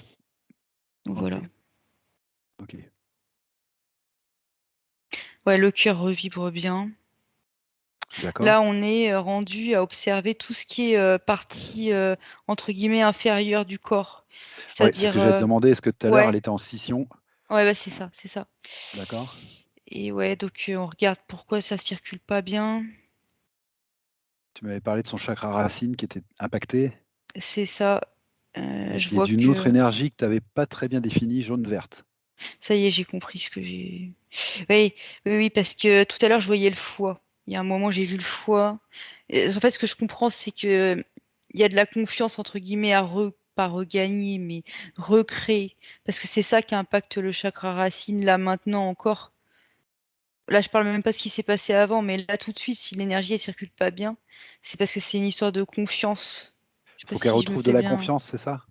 Donc, ok, voilà. ok. Ouais, le cœur revibre bien. D'accord. Là, on est rendu à observer tout ce qui est partie entre guillemets inférieure du corps. Ouais, c'est ce C'est-à-dire, que j'allais te demander. Est-ce que tout à l'heure, elle ouais, était en scission? ouais, bah, c'est ça, c'est ça. D'accord. Et ouais, donc on regarde pourquoi ça circule pas bien. Tu m'avais parlé de son chakra racine qui était impacté C'est ça. Je et vois d'une autre que énergie que tu n'avais pas très bien définie, jaune-verte. ça y est, j'ai compris ce que j'ai. Oui, oui, oui, parce que tout à l'heure, je voyais le foie. Il y a un moment, j'ai vu le foie. Et en fait, ce que je comprends, c'est que il y a de la confiance, entre guillemets, pas regagner, mais recréer. Parce que c'est ça qui impacte le chakra racine, là, maintenant encore. Là, je parle même pas de ce qui s'est passé avant, mais là, tout de suite, si l'énergie, elle circule pas bien, c'est parce que c'est une histoire de confiance. Je sais pas Faut qu'elle si je me retrouve de fais la bien. confiance, c'est ça?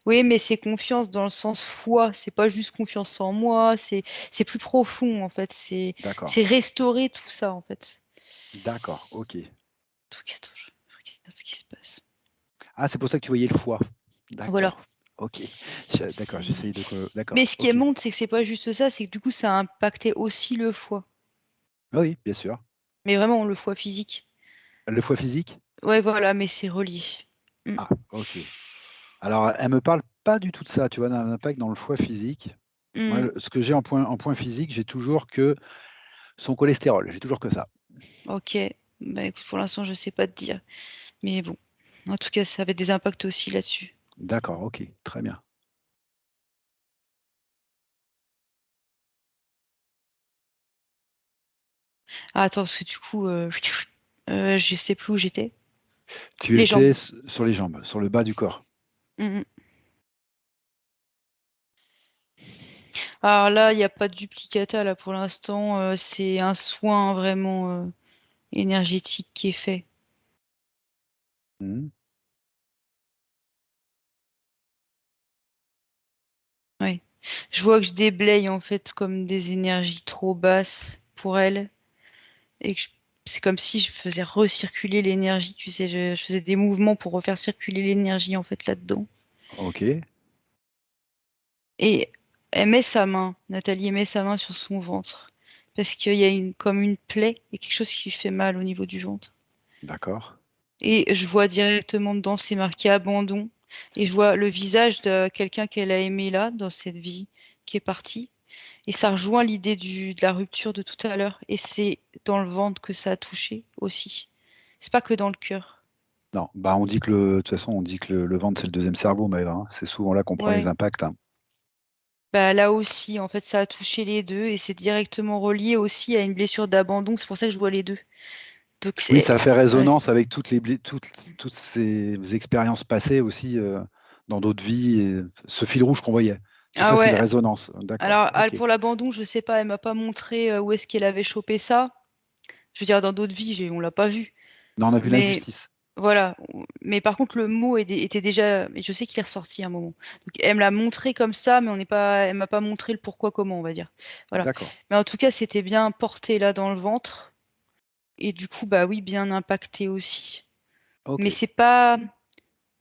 Oui, mais c'est confiance dans le sens foi. C'est pas juste confiance en moi. C'est plus profond en fait. D'accord. C'est restaurer tout ça en fait. D'accord, ok. Donc, attends, je regarde ce qui se passe. Ah, c'est pour ça que tu voyais le foie. Voilà. D'accord. Ok. D'accord, C'est- j'essaye de. Mais D'accord, ce qui ok. montre, c'est que c'est pas juste ça. C'est que du coup, ça a impacté aussi le foie. Ah oui, bien sûr. Mais vraiment le foie physique. Le foie physique? Ouais, voilà. Mais c'est relié. Mm. Ah, ok. Alors, elle me parle pas du tout de ça, tu vois, d'un impact dans le foie physique. Moi, Mm. ce que j'ai en point physique, j'ai toujours que son cholestérol. J'ai toujours que ça. Ok. Bah écoute, pour l'instant, je sais pas te dire. Mais bon. En tout cas, ça avait des impacts aussi là-dessus. D'accord, ok, très bien. Ah, attends, parce que du coup, je sais plus où j'étais. Tu Les étais jambes. sur les jambes, sur le bas du corps. Mm, mm. Alors là, il n'y a pas de duplicata là pour l'instant. C'est un soin vraiment énergétique qui est fait. Mhm. Oui. Je vois que je déblaye en fait comme des énergies trop basses pour elle et que c'est comme si je faisais recirculer l'énergie. Tu sais, je faisais des mouvements pour refaire circuler l'énergie en fait là-dedans. Ok, Et elle met sa main. Nathalie met sa main sur son ventre parce qu'il y a comme une plaie et quelque chose qui lui fait mal au niveau du ventre. d'accord. Et je vois directement dedans, c'est marqué abandon. Et je vois le visage de quelqu'un qu'elle a aimé là, dans cette vie, qui est partie. Et ça rejoint l'idée de la rupture de tout à l'heure. Et c'est dans le ventre que ça a touché aussi. C'est pas que dans le cœur. Non, bah on dit que de toute façon, on dit que le ventre, c'est le deuxième cerveau, Maëva, hein. C'est souvent là qu'on prend les Ouais. impacts, hein. Bah là aussi, en fait, ça a touché les deux. Et c'est directement relié aussi à une blessure d'abandon. C'est pour ça que je vois les deux. Donc Oui, ça fait ouais. résonance avec toutes ces expériences passées aussi dans d'autres vies, et ce fil rouge qu'on voyait. Tout Ah ça, c'est une ouais. résonance. D'accord, Alors, ok. pour l'abandon, je sais pas, elle m'a pas montré où est-ce qu'elle avait chopé ça. Je veux dire, dans d'autres vies, on l'a pas vu. Non, on a vu Mais l'injustice. voilà. Mais par contre, le mot était déjà. Et je sais qu'il est ressorti à un moment. Donc, elle me l'a montré comme ça, mais on n'est pas. Elle m'a pas montré le pourquoi, comment, on va dire. Voilà. D'accord, Mais en tout cas, c'était bien porté là dans le ventre. Et du coup, bah oui, bien impacté aussi. ok, Mais c'est pas.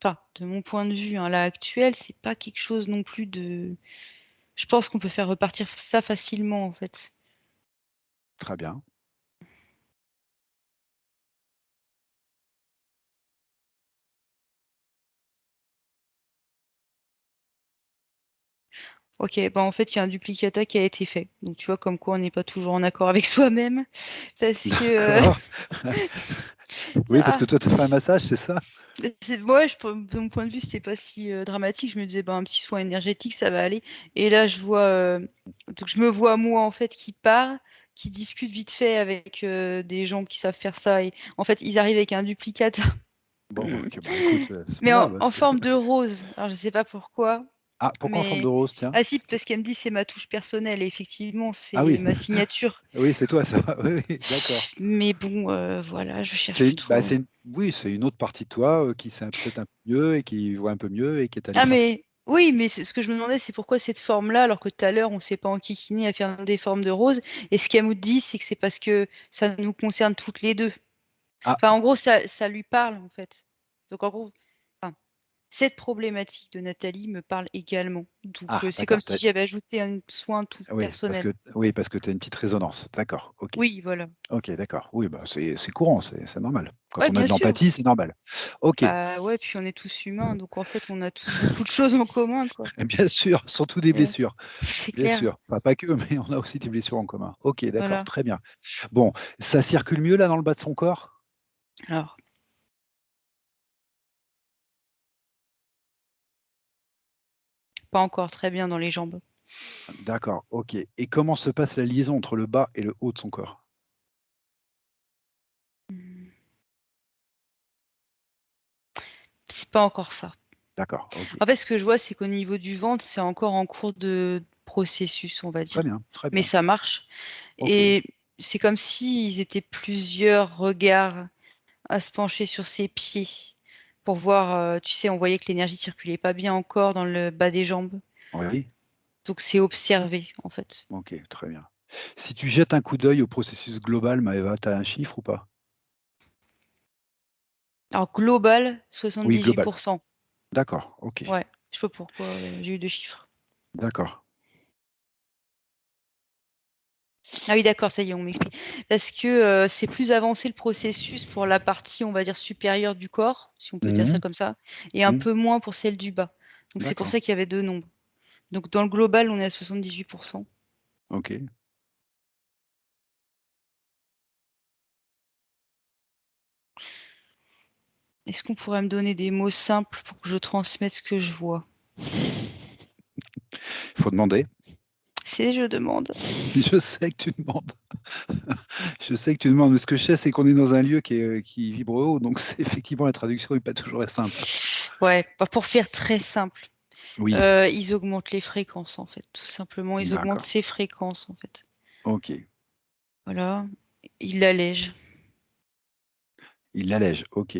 Enfin, de mon point de vue, hein, là actuel, c'est pas quelque chose non plus de. Je pense qu'on peut faire repartir ça facilement, en fait. très bien. Ok, bah en fait, il y a un duplicata qui a été fait. Donc, tu vois, comme quoi on n'est pas toujours en accord avec soi-même. Parce que. D'accord. Oui, parce que Ah, toi, tu as fait un massage, c'est ça? Moi, de mon point de vue, c'était pas si dramatique. Je me disais, un petit soin énergétique, ça va aller. Et là, donc je me vois moi en fait qui part, qui discute vite fait avec des gens qui savent faire ça. Et en fait, ils arrivent avec un duplicate, Bon, ok, bah écoute, c'est pas mais grave. en forme de rose. Alors, je sais pas pourquoi, Ah, pourquoi en forme de mais rose, tiens? ah si, parce qu'elle me dit c'est ma touche personnelle. Et effectivement, Ah c'est oui, ma signature. oui, c'est toi ça. Oui, oui, d'accord. Mais bon, voilà, je cherche C'est plus une, bah, trop. oui, c'est une autre partie de toi qui sait peut-être un peu mieux et qui voit un peu mieux et qui est allée Ah faire ça. mais oui, mais ce que je me demandais, c'est pourquoi cette forme-là, alors que tout à l'heure, on s'est pas enquiquiné à faire des formes de rose. Et ce qu'elle nous dit, c'est que c'est parce que ça nous concerne toutes les deux. Ah, Enfin, en gros, ça lui parle, en fait. Donc, en gros, enfin, cette problématique de Nathalie me parle également. Donc, c'est comme d'accord. si j'avais ajouté un soin tout personnel. Oui, parce que tu as une petite résonance. D'accord, ok. Oui, voilà. Ok, d'accord. Oui, bah, c'est courant, c'est normal. Quand Ouais, on a bien de sûr. l'empathie, c'est normal. Ok, Bah ouais, puis on est tous humains, donc en fait, on a tous beaucoup de choses en commun, quoi. bien sûr, surtout des Ouais, blessures. c'est Bien clair. sûr. Enfin, pas que, mais on a aussi des blessures en commun. Ok, d'accord, Voilà. très bien. Bon, ça circule mieux là dans le bas de son corps? Alors, pas encore très bien dans les jambes. D'accord, ok. Et comment se passe la liaison entre le bas et le haut de son corps? C'est pas encore ça. D'accord, ok. En fait, ce que je vois, c'est qu'au niveau du ventre, c'est encore en cours de processus, on va Très dire. bien, très Mais bien. ça marche. Ok. Et c'est comme s'ils étaient plusieurs regards à se pencher sur ses pieds pour voir, tu sais, on voyait que l'énergie circulait pas bien encore dans le bas des jambes. Oui, Donc c'est observé, en fait. ok, très bien. Si tu jettes un coup d'œil au processus global, Maëva, tu as un chiffre ou pas? Alors global, Oui, global. 78%. D'accord, ok. Ouais, je sais pas pourquoi j'ai eu deux chiffres. D'accord. Ah oui, d'accord, ça y est, on m'explique. Parce que c'est plus avancé le processus pour la partie, on va dire, supérieure du corps, si on peut dire ça Mhm, comme ça, et un mhm. peu moins pour celle du bas. Donc c'est pour D'accord, ça qu'il y avait deux nombres. Donc dans le global, on est à 78%. ok. Est-ce qu'on pourrait me donner des mots simples pour que je transmette ce que je vois? Il faut demander. C'est je demande. Je sais que tu demandes. Je sais que tu demandes, mais ce que je sais, c'est qu'on est dans un lieu qui vibre haut, donc c'est effectivement la traduction n'est pas toujours simple. Ouais, pour faire très simple, Oui, ils augmentent les fréquences en fait, tout simplement. Ils augmentent d'accord. ces fréquences en fait. Ok. Voilà, ils l'allègent. Il l'allège. Ok.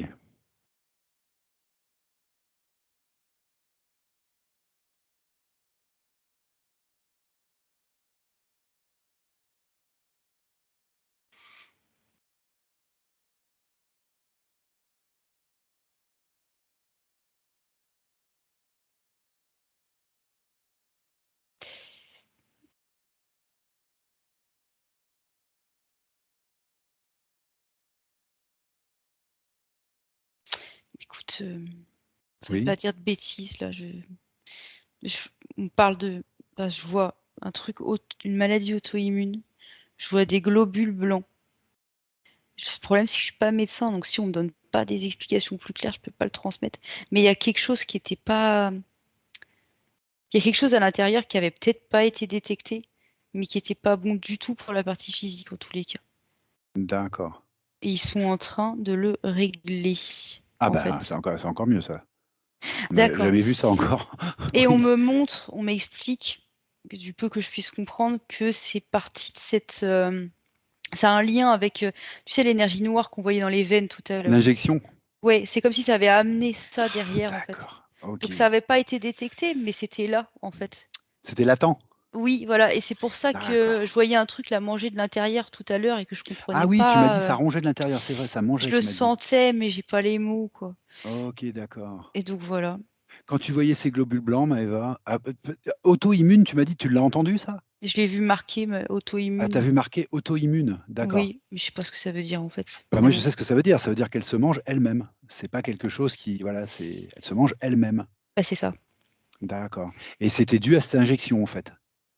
Écoute, ça veut Oui. pas dire de bêtises là. On parle de, je vois un truc, une maladie auto-immune. Je vois des globules blancs. Le problème, c'est que je suis pas médecin, donc si on me donne pas des explications plus claires, je peux pas le transmettre. Mais il y a quelque chose qui était pas, il y a quelque chose à l'intérieur qui avait peut-être pas été détecté, mais qui était pas bon du tout pour la partie physique en tous les cas. D'accord. Et ils sont en train de le régler, Ah en ben, fait. c'est encore mieux ça. On n'a D'accord. jamais vu ça encore. Et Oui. on m'explique, du peu que je puisse comprendre, que c'est parti de cette, ça a un lien avec, tu sais, l'énergie noire qu'on voyait dans les veines tout à l'heure. L'injection? Ouais, c'est comme si ça avait amené ça derrière, en fait. D'accord. Ok. Donc ça n'avait pas été détecté, mais c'était là, en fait. C'était latent? Oui, voilà, et c'est pour ça que je D'accord. voyais un truc là manger de l'intérieur tout à l'heure et que je Ah comprenais oui, tu m'as dit pas. ça rongeait de l'intérieur, c'est vrai, ça Je mangeait, le tu m'as dit. sentais, mais j'ai pas les mots, quoi. Ok, d'accord. Et donc voilà. Quand tu voyais ces globules blancs, Maëva, auto-immune, tu m'as dit, tu l'as entendu ça? Je l'ai vu marqué Ah, t'as auto-immune. vu marqué auto-immune, d'accord. Oui, mais je sais pas ce que ça veut dire en fait. Bah, moi, Mais je bon, sais ce que ça veut dire. Ça veut dire qu'elle se mange elle-même. C'est pas quelque chose qui, voilà, elle se mange elle-même. bah, c'est ça. D'accord. Et c'était dû à cette injection, en fait,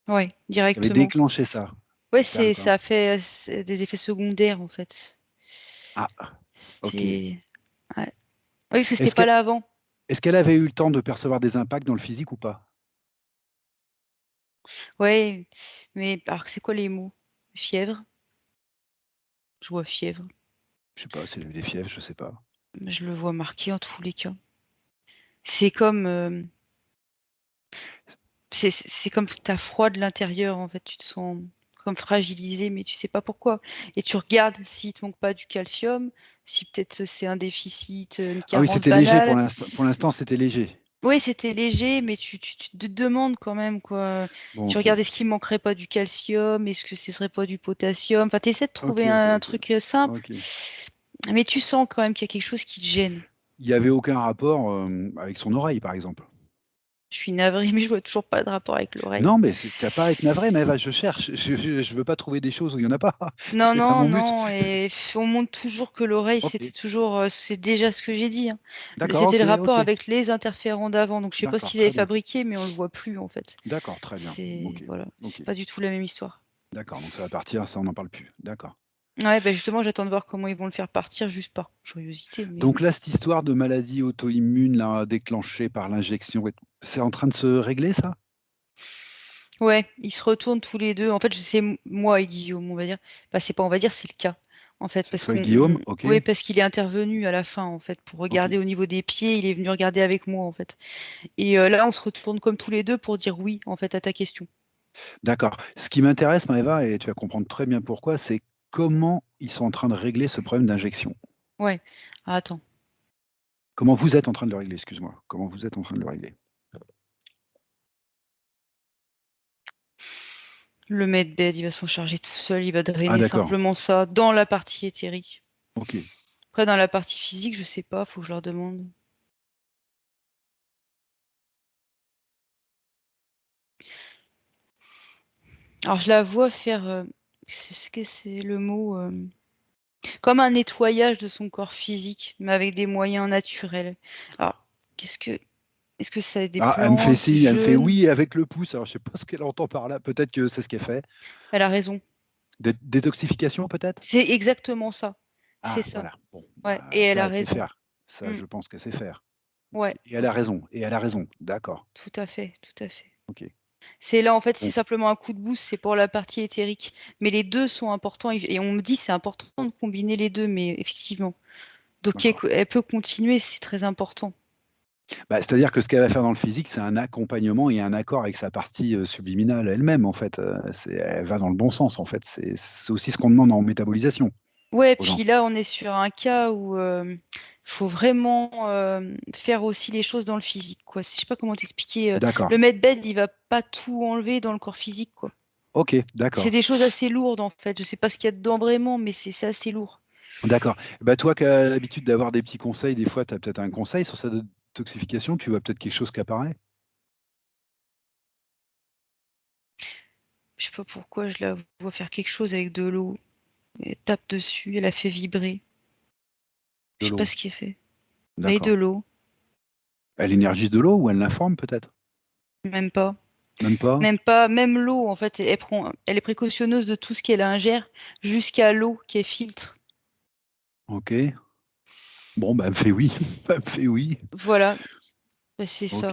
Ouais, qui avait directement. déclenché ça. Ouais, D'accord. ça a fait des effets secondaires en fait. Ah, ok. C'était. Ouais. Oui, parce que c'était Est-ce pas que- là avant. est-ce qu'elle avait eu le temps de percevoir des impacts dans le physique ou pas? Ouais, mais alors c'est quoi les mots? Fièvre? Je vois fièvre. Je sais pas, c'est des fièvres, je sais pas. Je le vois marqué en tous les cas. C'est comme, c'est comme tu froid de l'intérieur, en fait. Tu te sens comme fragilisé, mais tu sais pas pourquoi. Et tu regardes s'il te manque pas du calcium, si peut-être c'est un déficit, une Ah oui, carence c'était léger banale. pour l'instant, c'était léger. Oui, c'était léger, mais tu te demandes quand même, quoi. Bon, Tu ok. regardes, est-ce qu'il manquerait pas du calcium? Est-ce que ce serait pas du potassium? Enfin, tu essaies de Ok, trouver ok, un ok. truc simple, Ok. mais tu sens quand même qu'il y a quelque chose qui te gêne. Il n'y avait aucun rapport avec son oreille, par exemple. Je suis navrée, mais je vois toujours pas de rapport avec l'oreille. Non, mais tu vas pas être navré, mais Eva, je cherche. Je veux pas trouver des choses où il n'y en a pas. Non, C'est pas non, mon but. non, et on montre toujours que l'oreille, Ok. c'était toujours, c'est déjà ce que j'ai dit, hein. D'accord, C'était ok, le rapport ok. avec les interférents d'avant, donc je sais pas ce D'accord, qu'ils avaient très bien. fabriqué, mais on le voit plus en fait. D'accord, très bien. C'est Ok, voilà, c'est ok. pas du tout la même histoire. D'accord, donc ça va partir, ça on n'en parle plus. D'accord. Ouais, bah justement, j'attends de voir comment ils vont le faire partir, juste par curiosité, mais Donc là, cette histoire de maladie auto-immune là, déclenchée par l'injection, et tout, c'est en train de se régler, ça? ouais, ils se retournent tous les deux. En fait, c'est moi et Guillaume, on va dire. Bah, c'est pas, on va dire, c'est le cas. En fait, C'est parce toi et Guillaume, ok, ouais, parce qu'il est intervenu à la fin, en fait, pour ok. regarder au niveau des pieds. Il est venu regarder avec moi, en fait. Et là, on se retourne comme tous les deux pour dire oui, en fait, à ta question. D'accord. Ce qui m'intéresse, Maëva, et tu vas comprendre très bien pourquoi, c'est comment ils sont en train de régler ce problème d'injection. Ouais. Ah, attends. Comment vous êtes en train de le régler, excuse-moi. Comment vous êtes en train de le régler? Le medbed, il va s'en charger tout seul. Il va Ah, drainer d'accord. simplement ça dans la partie éthérique. Ok. Après, dans la partie physique, je sais pas, faut que je leur demande. Alors, je la vois faire. C'est ce que c'est le mot. Comme un nettoyage de son corps physique, mais avec des moyens naturels. Alors, qu'est-ce que, est-ce que ça a des Ah, elle me fait plantes, du signe, elle me fait jeûne? oui avec le pouce. Alors, je sais pas ce qu'elle entend par là. Peut-être que c'est ce qu'elle fait. Elle a raison. Détoxification, peut-être? C'est exactement ça. C'est Ah, ça. voilà. Bon, Ouais, bah, et elle ça, a elle sait raison. faire. Ça, Mm. je pense qu'elle sait faire. Ouais, Et elle ouais, a raison. Et elle a raison. D'accord. tout à fait, tout à fait. Ok. C'est là, en fait, c'est Bon, simplement un coup de boost, c'est pour la partie éthérique. Mais les deux sont importants, et on me dit c'est important de combiner les deux, mais effectivement. Donc, d'accord. elle peut continuer, c'est très important. Bah, c'est-à-dire que ce qu'elle va faire dans le physique, c'est un accompagnement et un accord avec sa partie subliminale elle-même, en fait. Elle va dans le bon sens, en fait. C'est aussi ce qu'on demande en métabolisation Ouais, aux gens. puis là, on est sur un cas où faut vraiment faire aussi les choses dans le physique, quoi. Je sais pas comment t'expliquer. Le D'accord. medbed, il va pas tout enlever dans le corps physique, quoi. Ok, C'est d'accord. des choses assez lourdes, en fait. Je sais pas ce qu'il y a dedans vraiment, mais c'est assez lourd. D'accord. Bah, toi qui as l'habitude d'avoir des petits conseils, des fois, tu as peut-être un conseil sur sa détoxification, tu vois peut-être quelque chose qui apparaît? Je sais pas pourquoi je la vois faire quelque chose avec de l'eau. Elle tape dessus, elle a fait vibrer. Je De sais pas l'eau. ce qui est fait. Mais de D'accord. l'eau, Elle énergise de l'eau ou elle l'informe peut-être? même pas. Même pas? Même pas, même l'eau, en fait, elle est précautionneuse de tout ce qu'elle ingère, jusqu'à l'eau qu'elle filtre. Ok. Bon, bah, elle me fait oui. Elle me fait oui. Voilà, bah, c'est Ok. ça.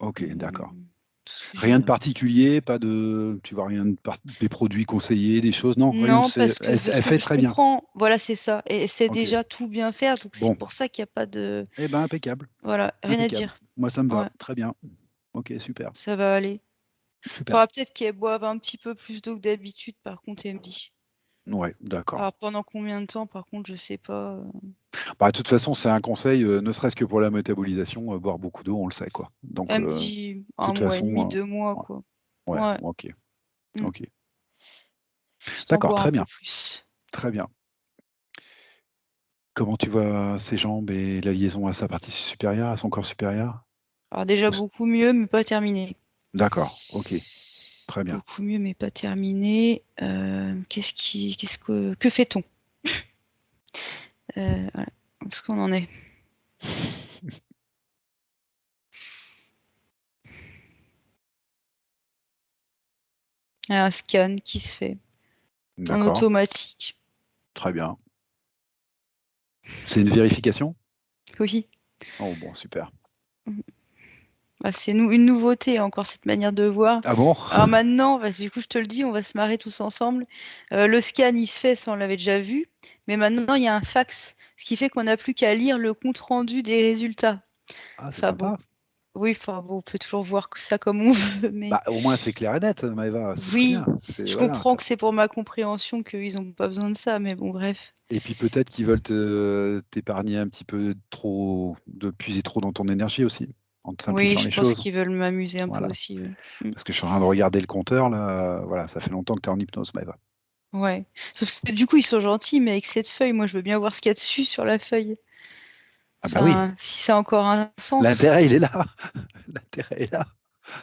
Ok, d'accord. Hum, Tout ce que Rien de j'ai. particulier, pas de, tu vois, rien de des produits conseillés, des choses, non, rien, Non, parce que de ce elle que fait je très bien. comprends, voilà, c'est ça. Et elle sait Ok. déjà tout bien faire, donc c'est Bon, pour ça qu'il n'y a pas de. eh ben impeccable, Voilà, rien à impeccable. dire. Moi, ça me va, Ouais, très bien. Ok, super, ça va aller. super. Faudra peut-être qu'elle boive un petit peu plus d'eau que d'habitude, par contre, elle me dit. Ouais, d'accord. Alors pendant combien de temps, par contre, je sais pas. Bah, de toute façon, c'est un conseil, ne serait-ce que pour la métabolisation, boire beaucoup d'eau, on le sait, quoi. Donc, Elle me de dit un toute mois et demi, façon, 2 mois, quoi. ouais, Ouais, ok, mm. ok. Juste en D'accord, boire un très peu bien, plus. très bien. Comment tu vois ses jambes et la liaison à sa partie supérieure, à son corps supérieur? Alors déjà beaucoup mieux, mais pas terminé. D'accord, ok, très bien. Beaucoup mieux, mais pas terminé. Que fait-on? Voilà. Où est-ce qu'on en est? Il y a un scan qui se fait en D'accord, automatique. très bien. C'est une vérification? Oui. Oh bon, super. Bah, c'est une nouveauté encore cette manière de voir. Ah bon? Alors maintenant, du coup je te le dis, on va se marrer tous ensemble. Le scan il se fait, ça on l'avait déjà vu, mais maintenant il y a un fax, ce qui fait qu'on n'a plus qu'à lire le compte rendu des résultats. Ah, c'est Enfin bon, sympa. oui, enfin bon, on peut toujours voir que ça comme on veut, mais Bah, au moins, c'est clair et net, Maëva, c'est très bien. oui, C'est, je voilà. comprends que c'est pour ma compréhension qu'ils n'ont pas besoin de ça, mais bon, bref. Et puis peut-être qu'ils veulent t'épargner un petit peu trop, de puiser trop dans ton énergie aussi, en te Oui, simplifiant je les pense choses. qu'ils veulent m'amuser un peu Voilà. aussi, oui. Mm. Parce que je suis en train de regarder le compteur, là. Voilà, ça fait longtemps que tu es en hypnose, Maëva. Ouais. Sauf que du coup, ils sont gentils, mais avec cette feuille, moi, je veux bien voir ce qu'il y a dessus sur la feuille. Ah bah oui, Enfin, si ça a encore un sens. l'intérêt, il est là. L'intérêt est là.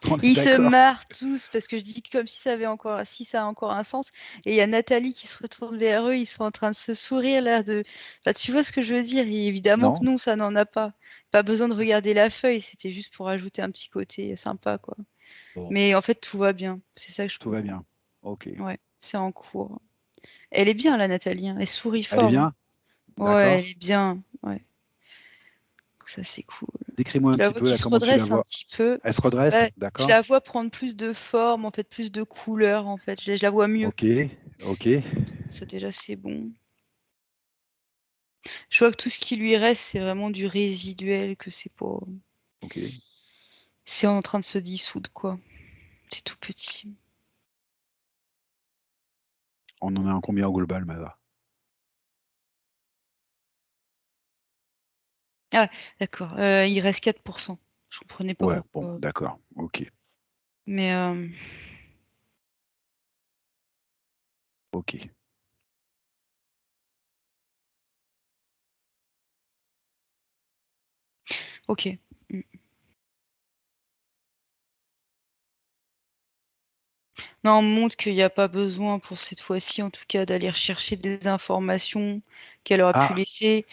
On est Ils se d'accord. marrent tous parce que je dis comme si ça avait encore, si ça a encore un sens. Et il y a Nathalie qui se retourne vers eux, ils sont en train de se sourire là de. Enfin, tu vois ce que je veux dire? Et évidemment que Non? non, ça n'en a pas. Pas besoin de regarder la feuille, c'était juste pour ajouter un petit côté sympa, quoi. Bon, Mais en fait, tout va bien. C'est ça que je tout va comprends. bien. Ok. Ouais, c'est en cours. Elle est bien, la Nathalie, hein. Elle sourit Elle est fort, hein. bien? Ouais, elle D'accord. est bien. Ouais, ça c'est cool. Décris-moi un Je la petit vois peu, qui là, se comment tu la redresse un vois. petit peu. Elle se redresse? Ouais, je D'accord. la vois prendre plus de forme, en fait, plus de couleurs, en fait. Je la vois mieux. Ok. Ok. Ça déjà c'est bon. Je vois que tout ce qui lui reste, c'est vraiment du résiduel, que c'est pas. Ok. C'est en train de se dissoudre, quoi. C'est tout petit. On en a un combien au global, Maëva? Ah, d'accord. Il reste 4%. Je comprenais pas Ouais, bon, pourquoi. d'accord. Ok. Mais Ok. ok. Mm. Non, on montre qu'il n'y a pas besoin pour cette fois-ci, en tout cas, d'aller rechercher des informations qu'elle aura pu Ah, laisser.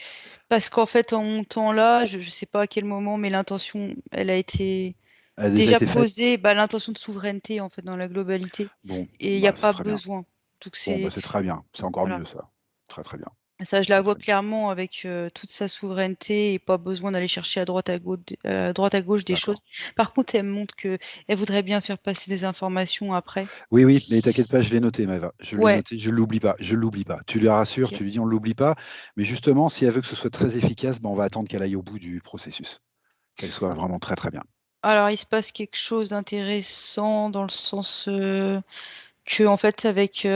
Parce qu'en fait, en montant là, je ne sais pas à quel moment, mais l'intention, elle a été elle a déjà déjà été faite? posée, bah, l'intention de souveraineté, en fait, dans la globalité. Bon, Et il n'y a bah, c'est pas très bien. besoin. Donc Bon, bah, c'est, c'est très bien. C'est encore voilà. mieux, ça. Très, très bien. Ça, je la Très, vois très bien. clairement avec toute sa souveraineté et pas besoin d'aller chercher à droite à gauche des choses. D'accord. Par contre, elle montre que elle voudrait bien faire passer des informations après. Oui, oui, mais t'inquiète pas, je l'ai noté, Maëva. Je l'ai Ouais. noté, je l'oublie pas. Je l'oublie pas. Tu la rassures, Ok. tu lui dis on l'oublie pas. Mais justement, si elle veut que ce soit très efficace, ben, on va attendre qu'elle aille au bout du processus. Qu'elle soit vraiment très, très bien. Alors, il se passe quelque chose d'intéressant dans le sens que, en fait, avec.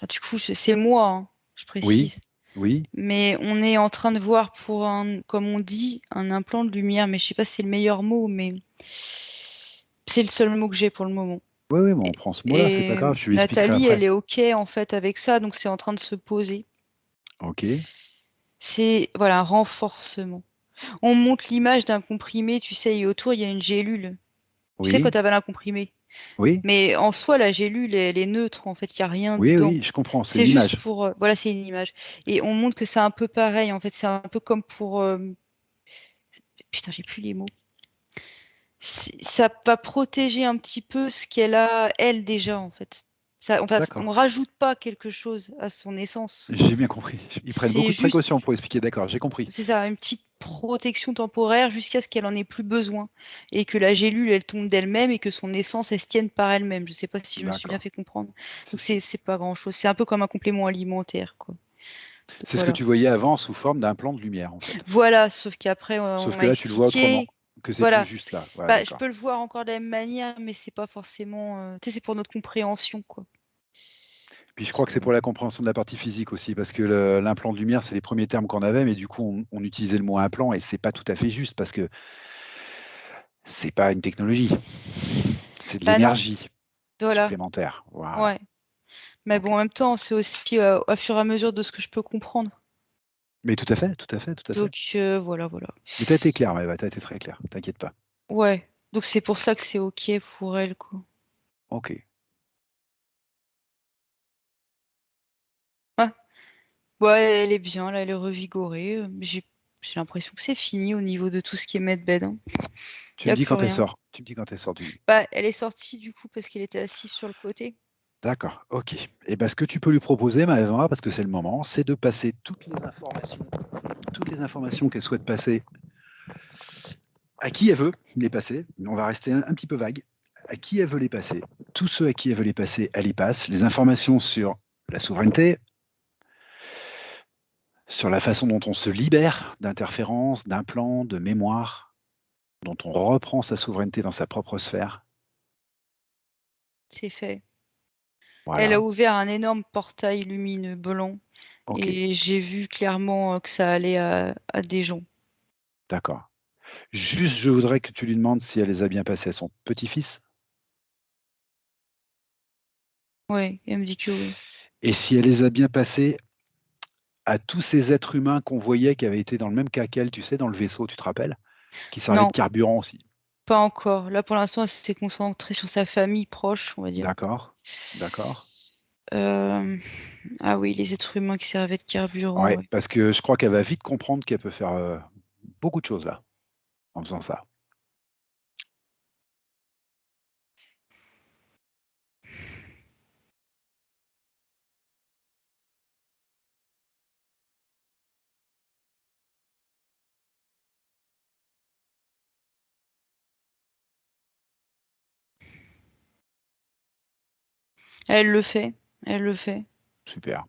Du coup, c'est moi, hein, je Oui, précise. oui, Mais on est en train de voir pour un, comme on dit, un implant de lumière. Mais je sais pas si c'est le meilleur mot, mais c'est le seul mot que j'ai pour le moment. oui, oui, mais on prend ce mot-là, c'est pas Et grave, je lui expliquerai Nathalie, elle après. est OK en fait avec ça, donc c'est en train de se poser. Ok, C'est voilà un renforcement. On monte l'image d'un comprimé, tu sais, et autour il y a une gélule. Tu sais quand oui, tu avales un comprimé. oui, Mais en soi, la gélule, elle est neutre, en fait, il n'y a rien oui, dedans. oui, je comprends, c'est C'est une juste image. pour. Voilà, c'est une image. Et on montre que c'est un peu pareil, en fait, c'est un peu comme pour. Putain, j'ai plus les mots. Ça va protéger un petit peu ce qu'elle a, elle, déjà, en fait. Ça, on D'accord, rajoute pas quelque chose à son essence. j'ai bien compris. Ils prennent C'est beaucoup de juste, précautions pour expliquer, d'accord, j'ai compris. c'est ça, une petite protection temporaire jusqu'à ce qu'elle en ait plus besoin. Et que la gélule, elle tombe d'elle-même et que son essence, elle se tienne par elle-même. Je sais pas si je me suis bien D'accord. fait comprendre. Si, Donc si. c'est pas grand-chose. C'est un peu comme un complément alimentaire, quoi. Donc C'est ce que voilà. tu voyais avant sous forme d'un plan de lumière, en fait. Voilà, sauf qu'après, on Sauf m'a que là, tu le vois autrement, expliqué. que c'est plus Voilà. juste là. Voilà, Bah, je d'accord. peux le voir encore de la même manière, mais c'est pas forcément. Tu sais, c'est pour notre compréhension, quoi. Puis je Parce crois que que c'est pour voilà. la compréhension de la partie physique aussi, parce que l'implant de lumière, c'est les premiers termes qu'on avait, mais du coup, on utilisait le mot implant et c'est pas tout à fait juste parce que c'est pas une technologie, c'est de Bah non, l'énergie voilà. supplémentaire. Voilà. Ouais. Mais bon, Ok. en même temps, c'est aussi au fur et à mesure de ce que je peux comprendre. Mais tout à fait, tout à fait, tout à fait. Donc voilà, voilà. Mais t'as été clair, Maëva, t'as été très clair, t'inquiète pas. Ouais. Donc c'est pour ça que c'est OK pour elle, quoi. Ok. Ouais. Ouais, elle est bien, là, elle est revigorée. J'ai l'impression que c'est fini au niveau de tout ce qui est medbed, hein. Tu Il n'y me a dis plus quand elle rien. sort. Tu me dis quand elle sort du lit. Bah, elle est sortie du coup parce qu'elle était assise sur le côté. D'accord, ok. Et ben, ce que tu peux lui proposer, Maëva, parce que c'est le moment, c'est de passer toutes les informations qu'elle souhaite passer à qui elle veut les passer. On va rester un petit peu vague. À qui elle veut les passer. Tous ceux à qui elle veut les passer, elle y passe. Les informations sur la souveraineté, sur la façon dont on se libère d'interférences, d'implants, de mémoire, dont on reprend sa souveraineté dans sa propre sphère. C'est fait. Elle a Voilà, ouvert un énorme portail lumineux blanc ok, et j'ai vu clairement que ça allait à des gens. d'accord. Juste, je voudrais que tu lui demandes si elle les a bien passées à son petit-fils Ouais, elle me dit que oui. et si elle les a bien passées à tous ces êtres humains qu'on voyait qui avaient été dans le même cas qu'elle, tu sais, dans le vaisseau, tu te rappelles, qui servaient de Non, carburant aussi. pas encore. Là, pour l'instant, elle s'est concentrée sur sa famille proche, on va dire. D'accord, d'accord. Euh, Ah oui, les êtres humains qui servaient de carburant, Ouais, ouais. parce que je crois qu'elle va vite comprendre qu'elle peut faire beaucoup de choses là, en faisant ça. Elle le fait, elle le fait. Super.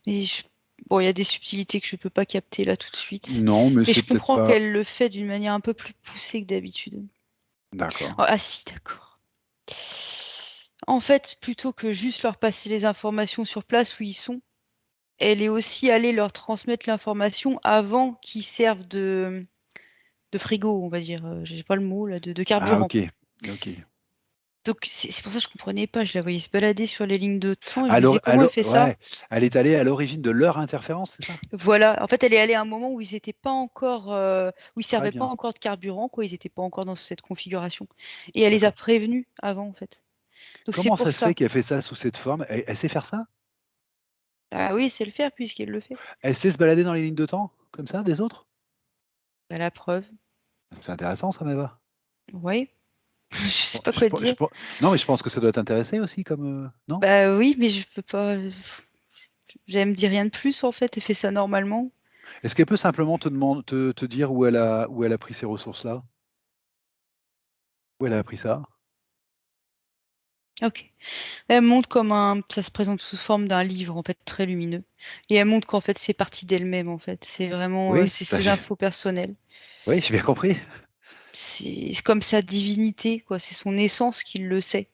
Mais bon, il y a des subtilités que je peux pas capter là tout de suite. Non, mais Mais c'est je peut-être comprends pas. qu'elle le fait d'une manière un peu plus poussée que d'habitude. D'accord. Oh, ah si, d'accord. En fait, plutôt que juste leur passer les informations sur place où ils sont, elle est aussi allée leur transmettre l'information avant qu'ils servent de frigo, on va dire. J'ai pas le mot là, de Ah, carburant. ok. Ok. Donc c'est pour ça que je comprenais pas. Je la voyais se balader sur les lignes de temps et je me disais Alors, comment elle fait ça? ouais, elle est allée à l'origine de leur interférence, c'est ça? Voilà. En fait, elle est allée à un moment où ils étaient pas encore, où ils Très servaient pas bien. encore de carburant, quoi. Ils étaient pas encore dans cette configuration. Et elle les a D'accord. prévenus avant, en fait. Donc c'est Comment pour ça se fait ça. qu'elle fait ça sous cette forme? Elle sait faire ça? Ah oui, c'est le faire puisqu'elle le fait. Elle sait se balader dans les lignes de temps, comme ça, des autres? Bah, la preuve. C'est intéressant, ça, Maëva. Oui. Je sais Bon, pas quoi te dire. non, mais je pense que ça doit t'intéresser aussi, comme. Non? Bah oui, mais je peux pas. Elle me dit rien de plus en fait. Elle fait ça normalement. Est-ce qu'elle peut simplement te dire où elle a pris ces ressources-là? Où elle a appris ça? Ok. Elle montre comme un. Ça se présente sous forme d'un livre en fait très lumineux. Et elle montre qu'en fait c'est parti d'elle-même en fait. C'est vraiment Oui, c'est ça, ses infos personnelles. oui, j'ai bien compris. C'est comme sa divinité quoi. C'est son essence qui le sait.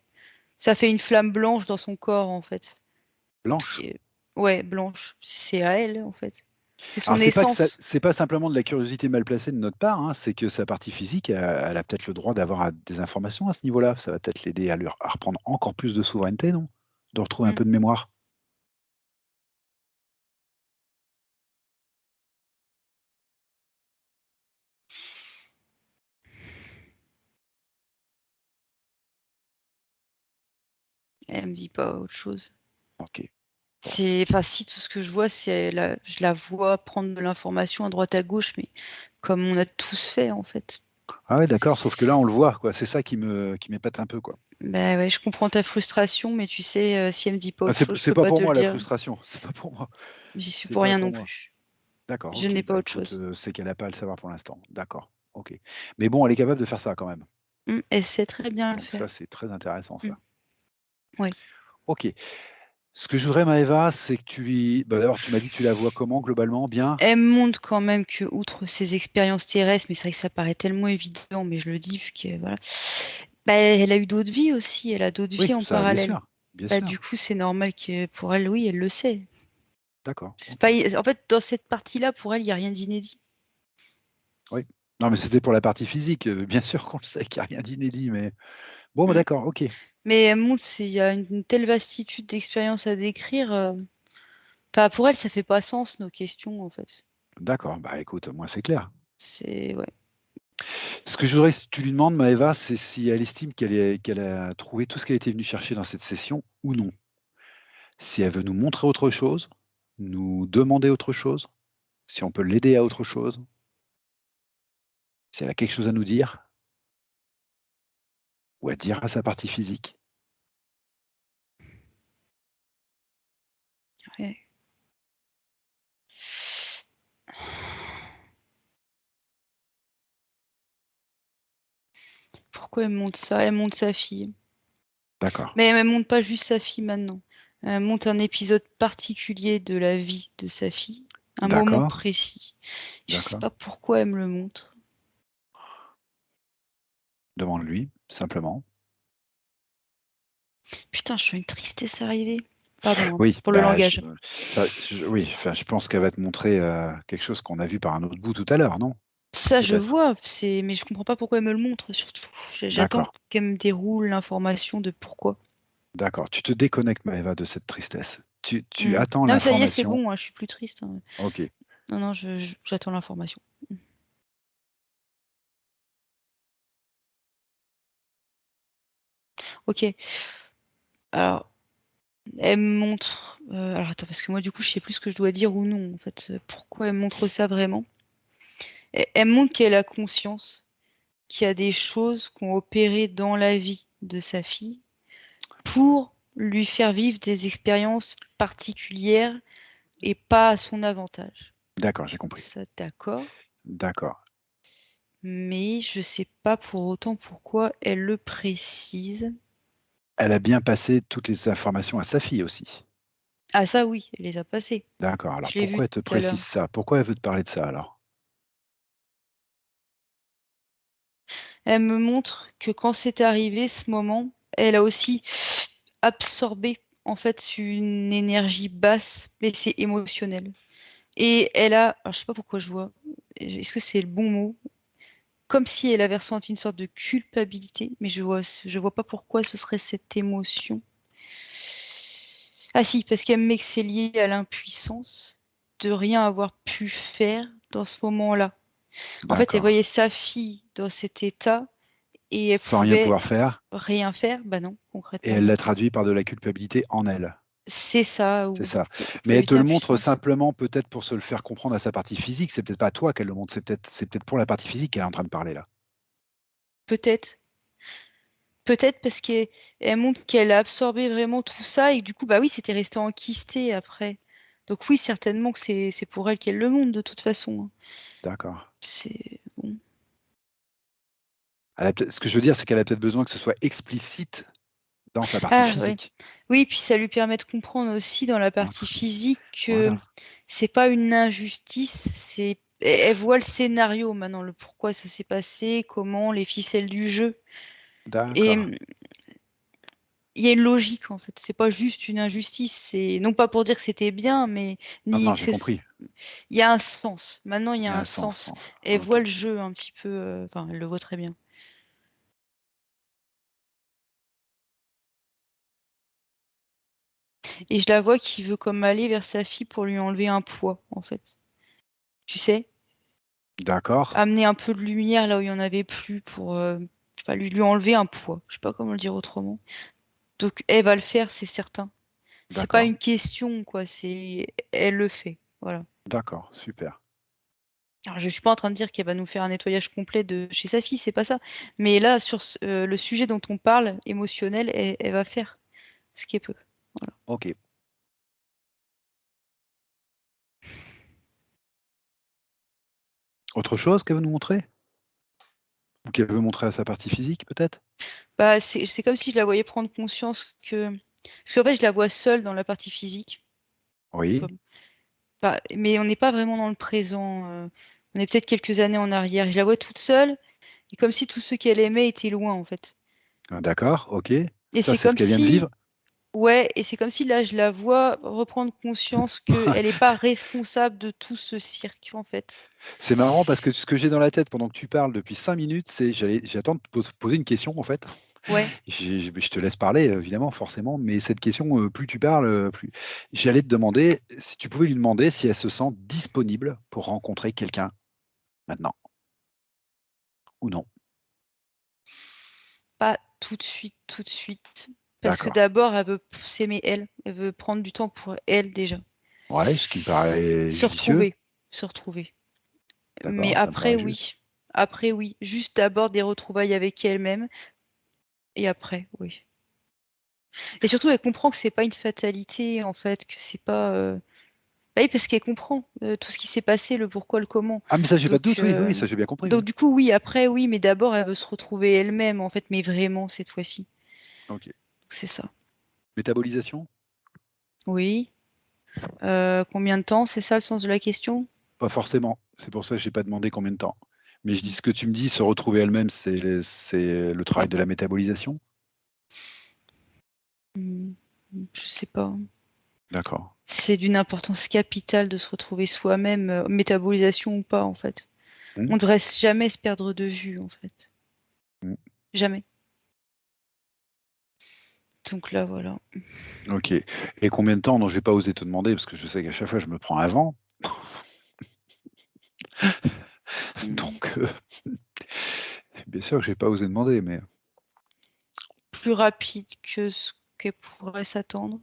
Ça fait une flamme blanche dans son corps en fait. Blanche. Qui est- Ouais, blanche. C'est à elle en fait. C'est Alors, son essence. c'est pas simplement de la curiosité mal placée de notre part, hein, c'est que sa partie physique, elle a peut-être le droit d'avoir des informations à ce niveau-là. Ça va peut-être l'aider à reprendre encore plus de souveraineté, non? De retrouver un Hmm. peu de mémoire. Elle me dit pas autre chose. Ok. Bon. Enfin, si tout ce que je vois, je la vois prendre de l'information à droite à gauche, mais comme on a tous fait en fait. Ah ouais, d'accord, sauf que là, on le voit, quoi. C'est ça qui m'épate un peu, quoi. Bah ouais, je comprends ta frustration, mais tu sais, si elle me dit pas Ah, autre chose, je c'est peux pas pas pour te le moi la dire. frustration. C'est pas pour moi. J'y suis C'est pour pas rien pour non moi. plus. D'accord, Je ok. n'ai pas Bah autre écoute, chose. c'est qu'elle n'a pas à le savoir pour l'instant. D'accord, ok. Mais bon, elle est capable de faire ça quand même. Elle sait très bien le Donc ça, faire. c'est très intéressant, Hmm. ça. Ouais. Ok. Ce que je voudrais, Maëva, c'est que tu lui. Bah, d'abord, tu m'as dit que tu la vois comment, globalement? Bien? Elle montre quand même que, outre ses expériences terrestres, mais c'est vrai que ça paraît tellement évident, mais je le dis vu que voilà, bah, elle a eu d'autres vies aussi. Elle a d'autres Oui, vies en ça, bien parallèle. sûr. Bien Bah, sûr. du coup, c'est normal que pour elle, oui, elle le sait. D'accord, C'est pas... ok. En fait, dans cette partie-là, pour elle, il n'y a rien d'inédit. Oui. Non, mais c'était pour la partie physique. Bien sûr qu'on le sait qu'il n'y a rien d'inédit, mais. Bon, bah, Mm. d'accord, ok. Mais elle montre il y a une telle vastitude d'expériences à décrire. Enfin, pour elle, ça fait pas sens, nos questions, en fait. D'accord, bah écoute, moi c'est clair. C'est... Ouais. Ce que je voudrais que tu lui demandes, Maëva, c'est si elle estime qu'elle a trouvé tout ce qu'elle était venue chercher dans cette session ou non. Si elle veut nous montrer autre chose, nous demander autre chose, si on peut l'aider à autre chose. Si elle a quelque chose à nous dire ou à dire à sa partie physique. Ouais. Pourquoi elle montre ça? Elle montre sa fille. D'accord, Mais elle montre pas juste sa fille maintenant. Elle montre un épisode particulier de la vie de sa fille, un moment d'accord, précis. Je sais d'accord. pas pourquoi elle me le montre. Demande-lui, simplement. Putain, je sens une tristesse arriver. Pardon, hein, Oui, pour le bah, langage. oui, enfin, je pense qu'elle va te montrer quelque chose qu'on a vu par un autre bout tout à l'heure, non? Ça, je Peut-être. vois, mais je comprends pas pourquoi elle me le montre, surtout. J'attends D'accord, qu'elle me déroule l'information de pourquoi. d'accord. Tu te déconnectes, Maëva, de cette tristesse. Tu Hmm. attends Non, mais ça y est, c'est l'information. bon, hein, je suis plus triste, hein. Ok, Non, non, j'attends l'information. Ok. Alors, elle me montre. Alors attends, parce que moi, du coup, je sais plus ce que je dois dire ou non, en fait. Pourquoi elle me montre ça vraiment? Elle me montre qu'elle a conscience qu'il y a des choses qui ont opéré dans la vie de sa fille pour lui faire vivre des expériences particulières et pas à son avantage. d'accord, j'ai compris. Ça, d'accord. D'accord. Mais je sais pas pour autant pourquoi elle le précise. Elle a bien passé toutes les informations à sa fille aussi. Ah ça oui, elle les a passées. D'accord. Alors Je l'ai vu pourquoi elle te tout à l'heure. précise ça? Pourquoi elle veut te parler de ça alors? Elle me montre que quand c'est arrivé ce moment, elle a aussi absorbé en fait une énergie basse, mais c'est émotionnel. Et elle a, alors je sais pas pourquoi je vois, est-ce que c'est le bon mot? Comme si elle avait ressenti une sorte de culpabilité, mais je vois pas pourquoi ce serait cette émotion. Ah si, parce qu'elle me met que c'est lié à l'impuissance de rien avoir pu faire dans ce moment-là. En fait, elle D'accord. voyait sa fille dans cet état et elle Sans rien pouvait pouvoir faire, rien faire. Bah non, et concrètement elle non. l'a traduit par de la culpabilité en elle. C'est ça, C'est ou ça. Mais elle te culpabilité, le montre impuissance. simplement peut-être pour se le faire comprendre à sa partie physique. C'est peut-être pas à toi qu'elle le montre, c'est peut-être pour la partie physique qu'elle est en train de parler là. Peut-être. Peut-être parce qu'elle montre qu'elle a absorbé vraiment tout ça et que du coup, bah oui, c'était resté enquisté après. Donc oui, certainement que c'est pour elle qu'elle le montre de toute façon, hein. D'accord. C'est bon. Ce que je veux dire, c'est qu'elle a peut-être besoin que ce soit explicite dans sa partie Ah oui. physique. Oui, puis ça lui permet de comprendre aussi dans la partie Voilà. physique que Voilà. c'est pas une injustice, c'est elle voit le scénario maintenant, le pourquoi ça s'est passé, comment, les ficelles du jeu. Et D'accord. il y a une logique en fait. C'est pas juste une injustice. C'est non pas pour dire que c'était bien, mais Non, ni non, que j'ai c'est. compris. Il y a un sens. Maintenant, il y Il y a a un un sens. sens. Sens. Elle Ok. voit le jeu un petit peu. Enfin, elle le voit très bien. Et je la vois qui veut comme aller vers sa fille pour lui enlever un poids, en fait. Tu sais, D'accord. amener un peu de lumière là où il y en avait plus pour, je sais pas, lui enlever un poids. Je sais pas comment le dire autrement. Donc, elle va le faire, c'est certain. C'est pas D'accord. une question, quoi. C'est, elle le fait. Voilà. D'accord. Super. Alors, je suis pas en train de dire qu'elle va nous faire un nettoyage complet de chez sa fille, c'est pas ça. Mais là, sur le sujet dont on parle, émotionnel, elle va faire ce qu'elle peut. Voilà. Ok. Autre chose qu'elle veut nous montrer? Ou qu'elle veut montrer à sa partie physique, peut-être? Bah, c'est comme si je la voyais prendre conscience que. Parce qu'en fait, je la vois seule dans la partie physique. Oui. Comme... Mais on n'est pas vraiment dans le présent. On est peut-être quelques années en arrière. Je la vois toute seule, et comme si tous ceux qu'elle aimait étaient loin, en fait. D'accord. Ok. Et Ça, c'est c'est ce comme qu'elle vient de vivre. si. Ouais, et c'est comme si là, je la vois reprendre conscience qu'elle n'est pas responsable de tout ce cirque, en fait. C'est marrant parce que ce que j'ai dans la tête pendant que tu parles depuis 5 minutes, c'est j'attends de te poser une question en fait. Ouais. Je te laisse parler, évidemment, forcément, mais cette question, plus tu parles, plus. J'allais te demander si tu pouvais lui demander si elle se sent disponible pour rencontrer quelqu'un maintenant ou non. Pas tout de suite, tout de suite. Parce que D'accord. d'abord, elle veut s'aimer elle. Elle veut prendre du temps pour elle déjà. Ouais, ce qui me paraît Se judicieux. retrouver. Se retrouver. Mais D'accord, ça me après, paraît juste. oui. Après, oui. Juste d'abord des retrouvailles avec elle-même. Et après, oui. Et surtout, elle comprend que c'est pas une fatalité, en fait, que c'est pas. Bah oui, parce qu'elle comprend tout ce qui s'est passé, le pourquoi, le comment. Ah, mais ça, j'ai pas de Donc, doute, oui, oui, ça j'ai bien compris, oui. du coup, oui, après, oui, mais d'abord, elle veut se retrouver elle-même, en fait, mais vraiment, cette fois-ci. Ok. C'est ça. Métabolisation? Oui. Combien de temps? C'est ça le sens de la question? Pas forcément. C'est pour ça que j'ai pas demandé combien de temps. Mais je dis ce que tu me dis, se retrouver elle-même, c'est le travail de la métabolisation? Hmm, je sais pas. D'accord. C'est d'une importance capitale de se retrouver soi-même, métabolisation ou pas, en fait. Hmm, On ne devrait jamais se perdre de vue, en fait. hmm. Jamais. Donc là, voilà. Ok. Et combien de temps? Non, j'ai pas osé te demander parce que je sais qu'à chaque fois je me prends un vent. Hmm. Donc, bien sûr que j'ai pas osé demander, mais Plus rapide que ce qu'elle pourrait s'attendre.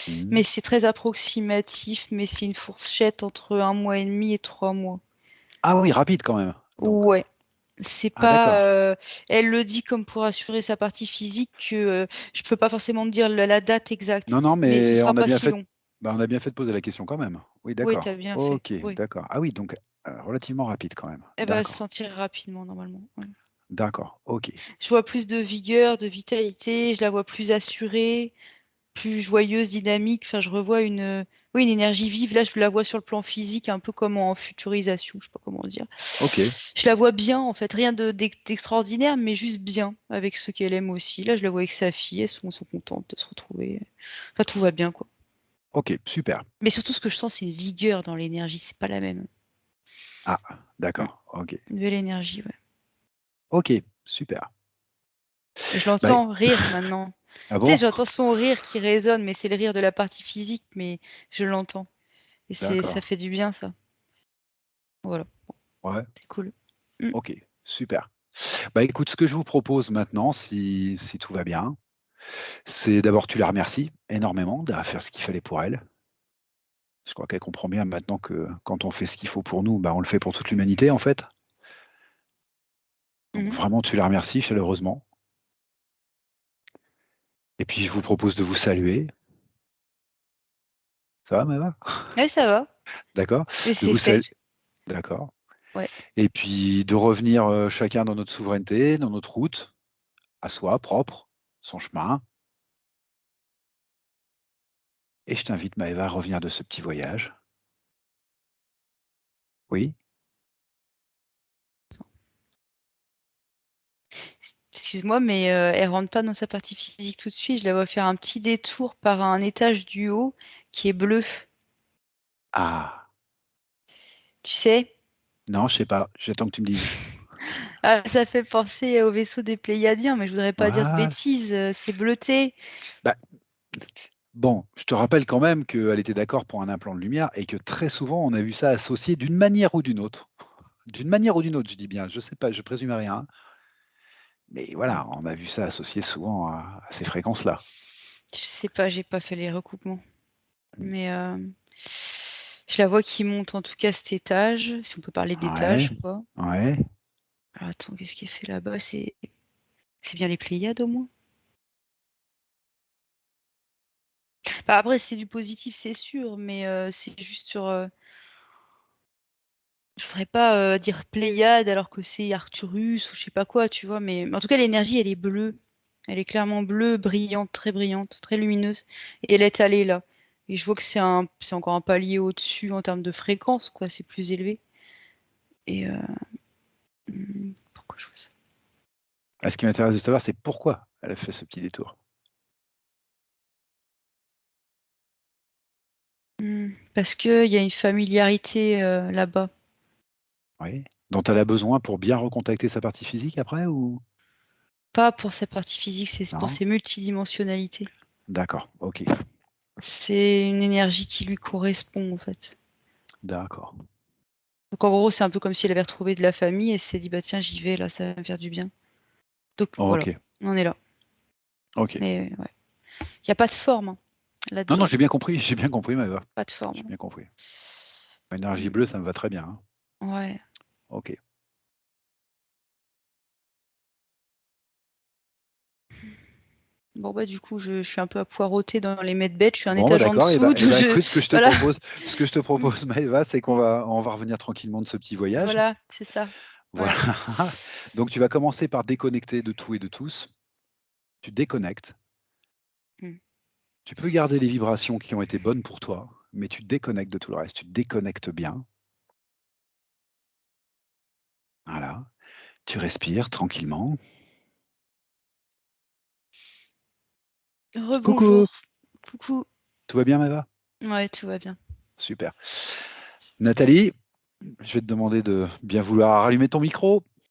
hmm. Mais c'est très approximatif, mais c'est une fourchette entre 1 mois et demi et 3 mois. Ah oui, rapide quand même. Donc, Ouais. C'est ah pas. d'accord. Elle le dit comme pour assurer sa partie physique que je peux pas forcément te dire la date exacte, Non, non, mais ce mais sera on a pas bien si fait. long. Bah, on a bien fait de poser la question quand même. Oui, Oui, t'as d'accord. bien fait. Ok, Oui. d'accord. Ah oui, donc relativement rapide quand même. Elle va se D'accord. sentir rapidement normalement. Ouais. D'accord. Ok. Je vois plus de vigueur, de vitalité. Je la vois plus assurée, plus joyeuse, dynamique. Enfin, je revois oui, une énergie vive. Là, je la vois sur le plan physique, un peu comme en futurisation. Je sais pas comment dire. Ok. Je la vois bien, en fait. Rien d'extraordinaire, mais juste bien avec ce qu'elle aime aussi. Là, je la vois avec sa fille. Elles sont contentes de se retrouver. Enfin, tout va bien, quoi. Ok. Super. Mais surtout, ce que je sens, c'est une vigueur dans l'énergie. C'est pas la même. Ah, Mm. d'accord. Ok. Une belle énergie, ouais. Ok. Super. Et je Bah, l'entends rire maintenant. ah Tu sais, bon? j'entends son rire qui résonne, mais c'est le rire de la partie physique, mais je l'entends. Et ça D'accord. fait du bien, ça. Voilà, Ouais. c'est cool. Mm. Ok. Super. Bah écoute, ce que je vous propose maintenant, si tout va bien, c'est d'abord tu la remercies énormément d'avoir fait ce qu'il fallait pour elle. Je crois qu'elle comprend bien maintenant que quand on fait ce qu'il faut pour nous, bah, on le fait pour toute l'humanité en fait. Donc Mhm. vraiment, tu la remercies chaleureusement. Et puis je vous propose de vous saluer. Ça va, Maëva? Ouais, ça va. D'accord? Et De c'est vous fait. saluer. D'accord. Ouais. Et puis de revenir chacun dans notre souveraineté, dans notre route, à soi, propre, son chemin. Et je t'invite, Maëva, à revenir de ce petit voyage. Oui? Excuse-moi, mais elle rentre pas dans sa partie physique tout de suite. Je la vois faire un petit détour par un étage du haut qui est bleu. Ah, Tu sais? non, je sais pas. J'attends que tu me dises. Ah, ça fait penser au vaisseau des Pléiadiens, mais je voudrais pas dire de Voilà. bêtises. C'est bleuté. Bah, bon, je te rappelle quand même qu'elle était d'accord pour un implant de lumière et que très souvent, on a vu ça associé d'une manière ou d'une autre. D'une manière ou d'une autre, je dis bien. Je sais pas, je présume rien, hein. Mais voilà, on a vu ça associé souvent à ces fréquences-là. Je sais pas, j'ai pas fait les recoupements. Mais je la vois qui monte en tout cas cet étage, si on peut parler Ouais, d'étage, quoi. ouais. Alors, attends, qu'est-ce qui est fait là-bas? C'est bien les Pléiades au moins? Bah, après, c'est du positif, c'est sûr, mais c'est juste sur. Je voudrais pas dire Pléiade alors que c'est Arcturus ou je sais pas quoi, tu vois, mais en tout cas, l'énergie, elle est bleue. Elle est clairement bleue, brillante, très lumineuse. Et elle est allée là. Et je vois que c'est encore un palier au-dessus en termes de fréquence, quoi, c'est plus élevé. Et pourquoi je vois ça? Ah, ce qui m'intéresse de savoir, c'est pourquoi elle a fait ce petit détour. Parce qu'il y a une familiarité là-bas. Oui. Dont elle a besoin pour bien recontacter sa partie physique après ou Pas pour sa partie physique, c'est pour non? ses multidimensionnalités. D'accord, ok, C'est une énergie qui lui correspond en fait. d'accord, Donc en gros, c'est un peu comme si elle avait retrouvé de la famille et s'est dit bah tiens, j'y vais là, ça va me faire du bien. Donc voilà, ok, on en est là. ok. Mais ouais, il n'y a pas de forme hein, Non, non, là-dedans. j'ai bien compris, Maëva. Pas de forme. J'ai bien compris. Énergie bleue, Mm. ça me va très bien, hein. Ouais. Ok. Bon, bah, du coup, je suis un peu à poireauter dans les medbeds, je suis un Bon, bah, étage en d'accord. dessous, donc Écoute, ce que je te voilà. propose, Maëva, c'est qu'on Mmh. on va revenir tranquillement de ce petit voyage. Voilà, c'est ça. Voilà. Ouais. Donc, tu vas commencer par déconnecter de tout et de tous. Tu déconnectes. Mmh. Tu peux garder les vibrations qui ont été bonnes pour toi, mais tu déconnectes de tout le reste. Tu déconnectes bien. Voilà. Tu respires tranquillement. Coucou, Rebonjour. Coucou. tout va bien, Maëva? Ouais, tout va bien. Super. Nathalie, je vais te demander de bien vouloir rallumer ton micro.